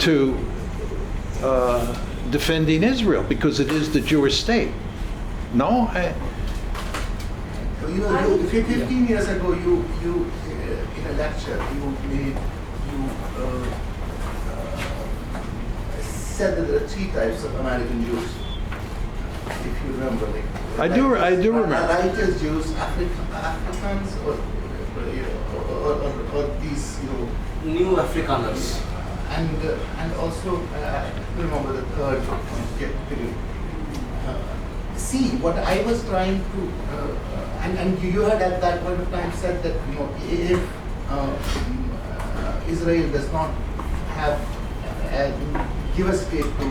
[SPEAKER 2] to defending Israel because it is the Jewish state. No?
[SPEAKER 7] 15 years ago, you in a lecture, you said that there are 3 types of American Jews. If you remember,
[SPEAKER 2] I do remember.
[SPEAKER 7] Righteous Jews, Africans, or these,
[SPEAKER 5] New Afrikaners.
[SPEAKER 7] And also, I remember the third one. See, what I was trying to, and you had at that point of time said that if Israel does not have give a state to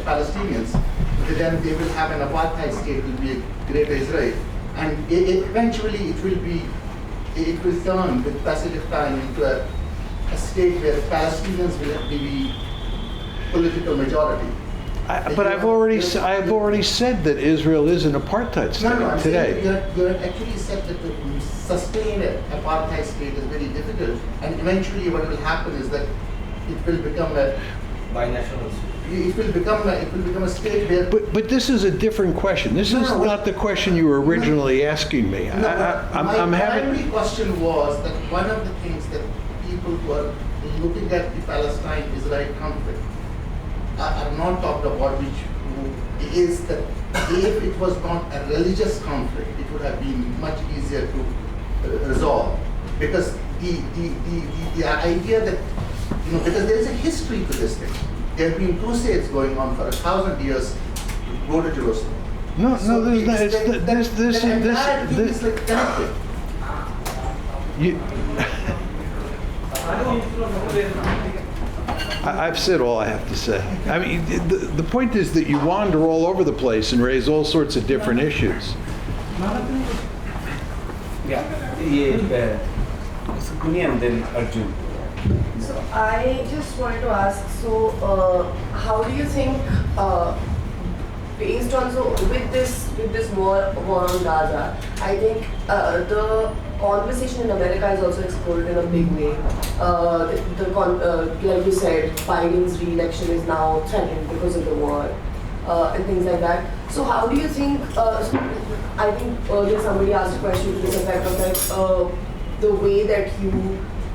[SPEAKER 7] Palestinians, then they will have an apartheid state, will be a greater Israel, and eventually it will turn with passage of time into a state where Palestinians will be the political majority.
[SPEAKER 2] But I've already said that Israel is an apartheid state
[SPEAKER 7] I'm
[SPEAKER 2] today.
[SPEAKER 7] saying you have actually said that to sustain an apartheid state is very difficult, and eventually what will happen is that it will become a
[SPEAKER 5] Binational.
[SPEAKER 7] it will become a state where.
[SPEAKER 2] But this is a different question. This is not the question you were originally asking me.
[SPEAKER 7] My primary question was that one of the things that people who are looking at the Palestine-Israel conflict are not talked about, which is that if it was not a religious conflict, it would have been much easier to resolve, because the idea that because there is a history to this thing. There have been crusades going on for 1,000 years to go to Jerusalem.
[SPEAKER 2] No, there's not.
[SPEAKER 7] This is like connected.
[SPEAKER 2] I've said all I have to say. I mean, the point is that you wander all over the place and raise all sorts of different issues.
[SPEAKER 5] Sukuni and then Arjun.
[SPEAKER 8] So I just wanted to ask, how do you think, based on, with this war on Gaza, I think the conversation in America is also exploded in a big way. Like you said, Biden's re-election is now threatened because of the war and things like that. So how do you think, I think earlier somebody asked a question to this effect of like, the way that you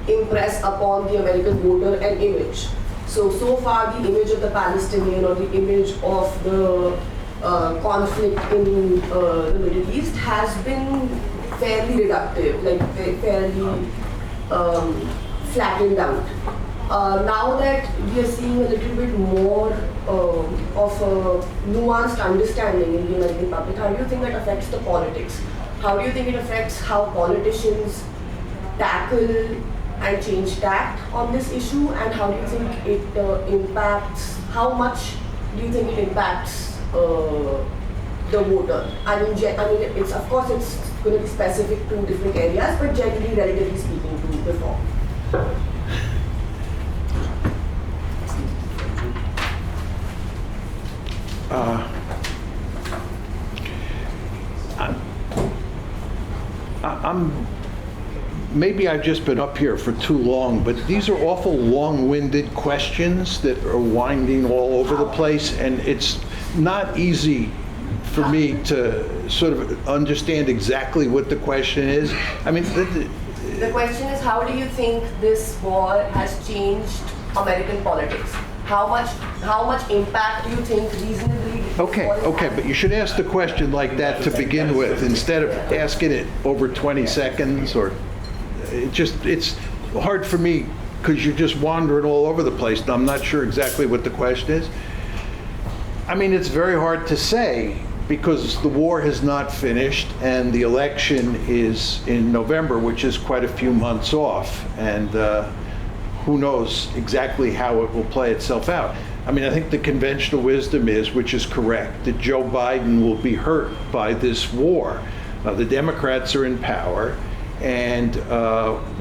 [SPEAKER 8] impress upon the American voter an image. So far the image of the Palestinian or the image of the conflict in the Middle East has been fairly reductive, like fairly flattened out. Now that we are seeing a little bit more of a nuanced understanding in the American public, how do you think that affects the politics? How do you think it affects how politicians tackle and change tact on this issue, and how do you think it impacts, how much do you think it impacts the voter? I mean, it's, of course it's going to be specific to different areas, but generally, relatively speaking, to reform.
[SPEAKER 2] Maybe I've just been up here for too long, but these are awful long-winded questions that are winding all over the place, and it's not easy for me to sort of understand exactly what the question is. I mean,
[SPEAKER 8] the question is, how do you think this war has changed American politics? How much impact do you think reasonably?
[SPEAKER 2] Okay, but you should ask the question like that to begin with, instead of asking it over 20 seconds, or it's hard for me because you're just wandering all over the place and I'm not sure exactly what the question is. I mean, it's very hard to say because the war has not finished and the election is in November, which is quite a few months off, and who knows exactly how it will play itself out. I mean, I think the conventional wisdom is, which is correct, that Joe Biden will be hurt by this war. The Democrats are in power, and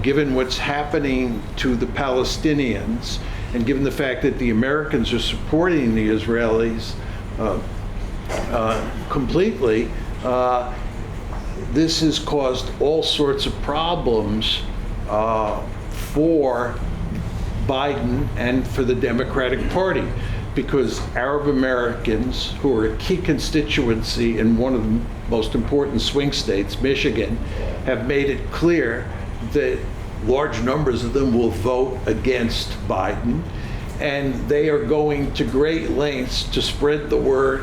[SPEAKER 2] given what's happening to the Palestinians, and given the fact that the Americans are supporting the Israelis completely, this has caused all sorts of problems for Biden and for the Democratic Party, because Arab Americans, who are a key constituency in one of the most important swing states, Michigan, have made it clear that large numbers of them will vote against Biden, and they are going to great lengths to spread the word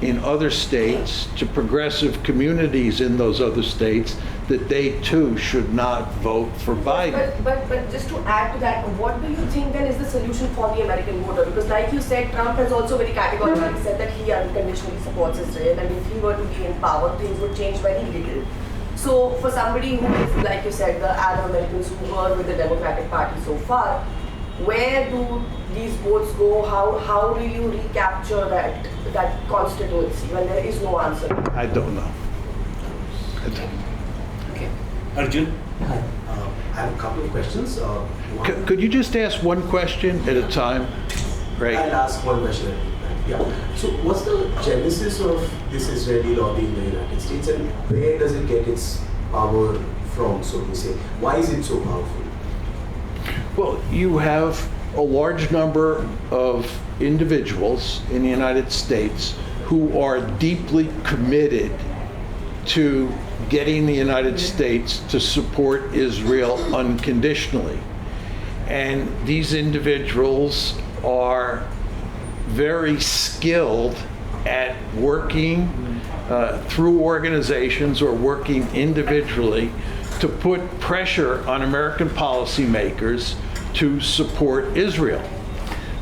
[SPEAKER 2] in other states to progressive communities in those other states that they too should not vote for Biden.
[SPEAKER 8] But just to add to that, what do you think then is the solution for the American voter? Because like you said, Trump has also very categorically said that he unconditionally supports Israel, and if he were to be in power, things would change very little. So for somebody who is, like you said, the Arab Americans who were with the Democratic Party so far, where do these votes go? How do you recapture that constituency when there is no answer?
[SPEAKER 2] I don't know.
[SPEAKER 5] Okay. Arjun?
[SPEAKER 9] Hi. I have a couple of questions.
[SPEAKER 2] Could you just ask one question at a time? Right.
[SPEAKER 9] I'll ask one question at a time. Yeah. So what's the genesis of this Israeli lobby in the United States, and where does it get its power from, so to say? Why is it so powerful?
[SPEAKER 2] Well, you have a large number of individuals in the United States who are deeply committed to getting the United States to support Israel unconditionally. And these individuals are very skilled at working through organizations or working individually to put pressure on American policymakers to support Israel.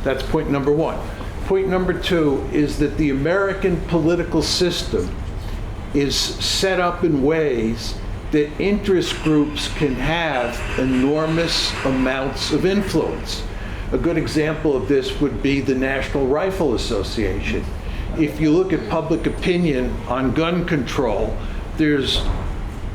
[SPEAKER 2] That's point number one. Point number two is that the American political system is set up in ways that interest groups can have enormous amounts of influence. A good example of this would be the National Rifle Association. If you look at public opinion on gun control, there's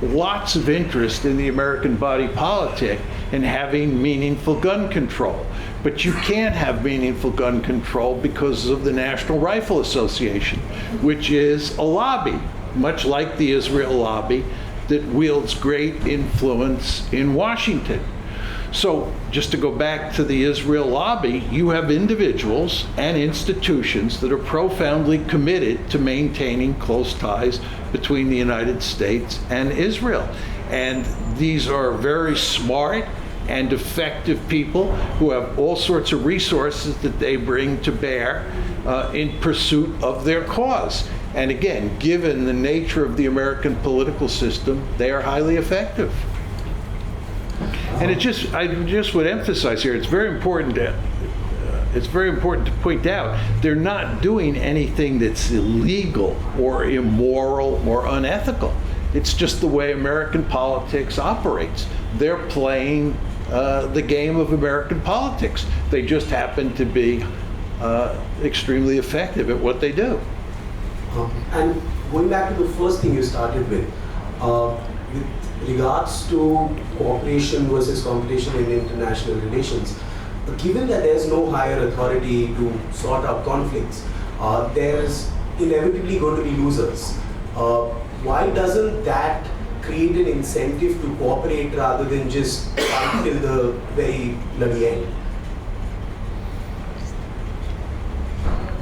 [SPEAKER 2] lots of interest in the American body politic in having meaningful gun control. But you can't have meaningful gun control because of the National Rifle Association, which is a lobby, much like the Israel lobby, that wields great influence in Washington. So just to go back to the Israel lobby, you have individuals and institutions that are profoundly committed to maintaining close ties between the United States and Israel. And these are very smart and effective people who have all sorts of resources that they bring to bear in pursuit of their cause. And again, given the nature of the American political system, they are highly effective. And I just would emphasize here, it's very important to point out, they're not doing anything that's illegal or immoral or unethical. It's just the way American politics operates. They're playing the game of American politics. They just happen to be extremely effective at what they do.
[SPEAKER 9] And going back to the first thing you started with regards to cooperation versus competition in international relations, given that there's no higher authority to sort out conflicts, there's inevitably going to be losers. Why doesn't that create an incentive to cooperate rather than just fight till the very bloody end?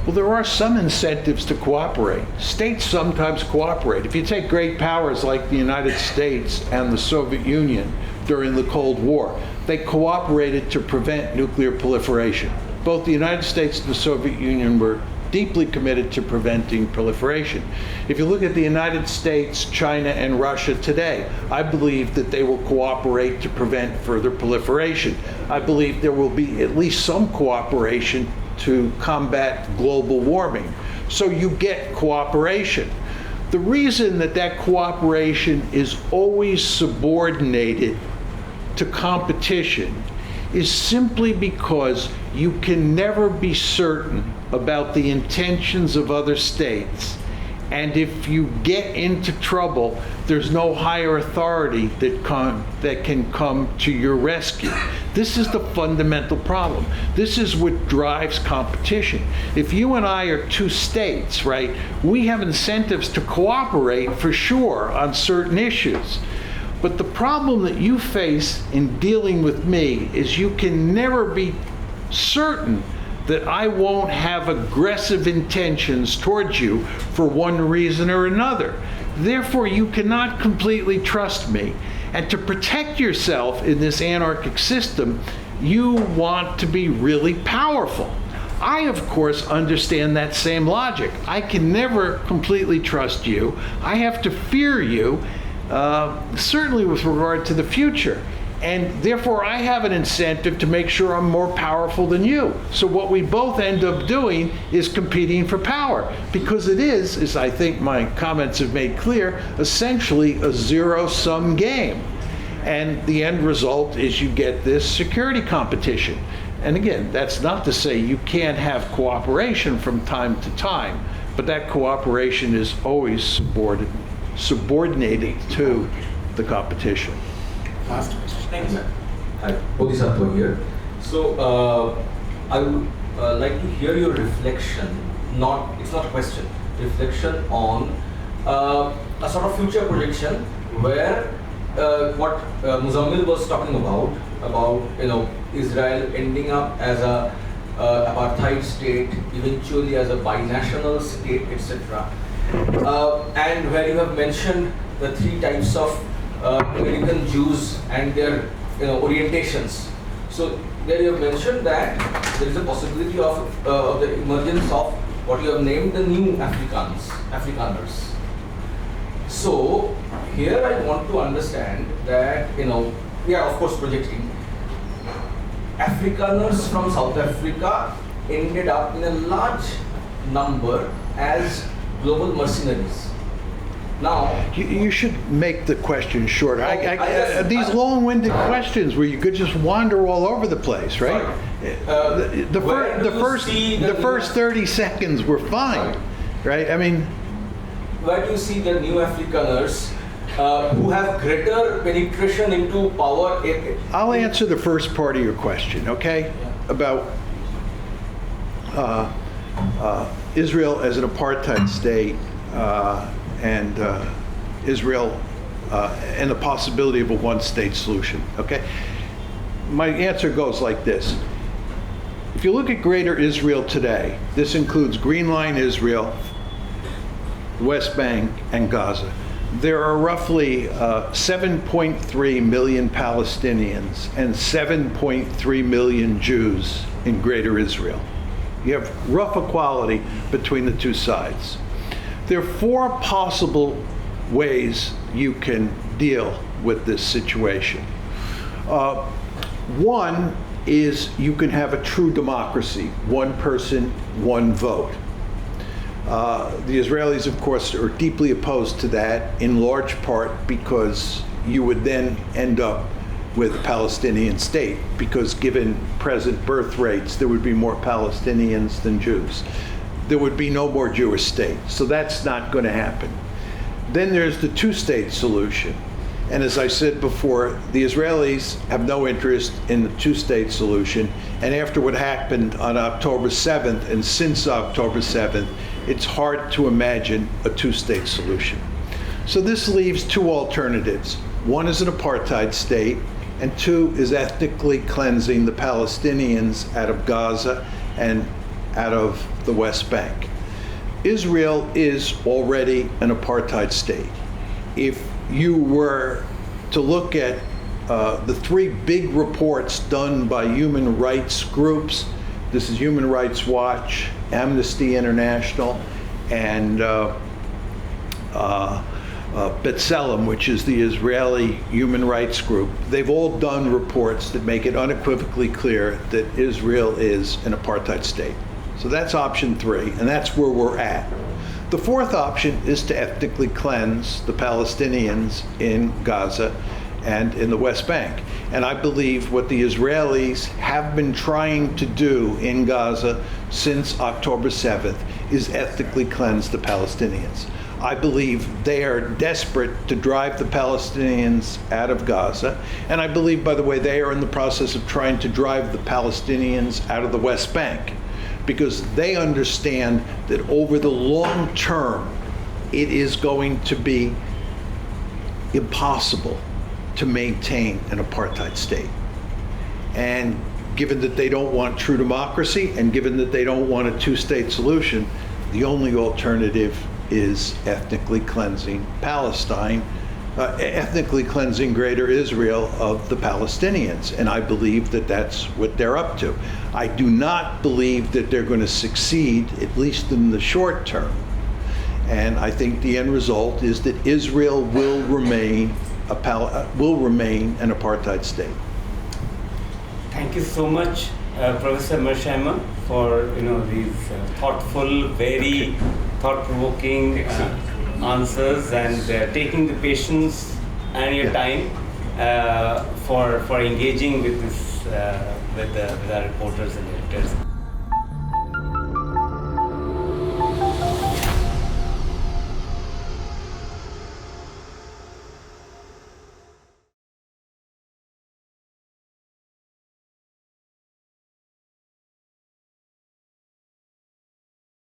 [SPEAKER 2] Well, there are some incentives to cooperate. States sometimes cooperate. If you take great powers like the United States and the Soviet Union during the Cold War, they cooperated to prevent nuclear proliferation. Both the United States and the Soviet Union were deeply committed to preventing proliferation. If you look at the United States, China, and Russia today, I believe that they will cooperate to prevent further proliferation. I believe there will be at least some cooperation to combat global warming. So you get cooperation. The reason that that cooperation is always subordinated to competition is simply because you can never be certain about the intentions of other states. And if you get into trouble, there's no higher authority that can come to your rescue. This is the fundamental problem. This is what drives competition. If you and I are two states, right, we have incentives to cooperate for sure on certain issues. But the problem that you face in dealing with me is you can never be certain that I won't have aggressive intentions towards you for one reason or another. Therefore, you cannot completely trust me. And to protect yourself in this anarchic system, you want to be really powerful. I, of course, understand that same logic. I can never completely trust you. I have to fear you, certainly with regard to the future. And therefore, I have an incentive to make sure I'm more powerful than you. So what we both end up doing is competing for power, because it is, as I think my comments have made clear, essentially a zero-sum game. And the end result is you get this security competition. And again, that's not to say you can't have cooperation from time to time, but that cooperation is always subordinated to the competition.
[SPEAKER 10] Last question.
[SPEAKER 11] Thank you, sir. Hi, Bodhisattva here. So, I would like to hear your reflection, it's not a question, reflection on a sort of future projection where what Muzammil was talking about Israel ending up as a apartheid state, eventually as a binational state, etc. And where you have mentioned the three types of American Jews and their orientations. So there you have mentioned that there is a possibility of the emergence of what you have named the new Afrikaners. So here I want to understand that, we are of course projecting Afrikaners from South Africa ended up in a large number as global mercenaries. Now,
[SPEAKER 2] you should make the question shorter. These long-winded questions where you could just wander all over the place, right? The first 30 seconds were fine, right? I mean,
[SPEAKER 11] where do you see the new Afrikaners who have greater penetration into power?
[SPEAKER 2] I'll answer the first part of your question, okay? Yeah. About Israel as an apartheid state. And Israel and the possibility of a one-state solution, okay? My answer goes like this. If you look at Greater Israel today, this includes Green Line Israel, West Bank, and Gaza. There are roughly 7.3 million Palestinians and 7.3 million Jews in Greater Israel. You have rough equality between the two sides. There are four possible ways you can deal with this situation. One is you can have a true democracy, one person, one vote. The Israelis, of course, are deeply opposed to that, in large part because you would then end up with a Palestinian state, because given present birth rates, there would be more Palestinians than Jews. There would be no more Jewish state. So that's not going to happen. Then there's the two-state solution. And as I said before, the Israelis have no interest in the two-state solution. And after what happened on October 7th, and since October 7th, it's hard to imagine a two-state solution. So this leaves two alternatives. One is an apartheid state, and two is ethnically cleansing the Palestinians out of Gaza and out of the West Bank. Israel is already an apartheid state. If you were to look at the three big reports done by human rights groups, this is Human Rights Watch, Amnesty International, and B'Tselem, which is the Israeli human rights group, they've all done reports that make it unequivocally clear that Israel is an apartheid state. So that's option three, and that's where we're at. The fourth option is to ethnically cleanse the Palestinians in Gaza and in the West Bank. And I believe what the Israelis have been trying to do in Gaza since October 7th is ethnically cleanse the Palestinians. I believe they are desperate to drive the Palestinians out of Gaza. And I believe, by the way, they are in the process of trying to drive the Palestinians out of the West Bank, because they understand that over the long term, it is going to be impossible to maintain an apartheid state. And given that they don't want true democracy, and given that they don't want a two-state solution, the only alternative is ethnically cleansing Palestine, ethnically cleansing Greater Israel of the Palestinians. And I believe that that's what they're up to. I do not believe that they're going to succeed, at least in the short term. And I think the end result is that Israel will remain an apartheid state.
[SPEAKER 1] Thank you so much, Professor Mearsheimer, for these thoughtful, very thought-provoking answers, and taking the patience and your time for engaging with this with our reporters and editors.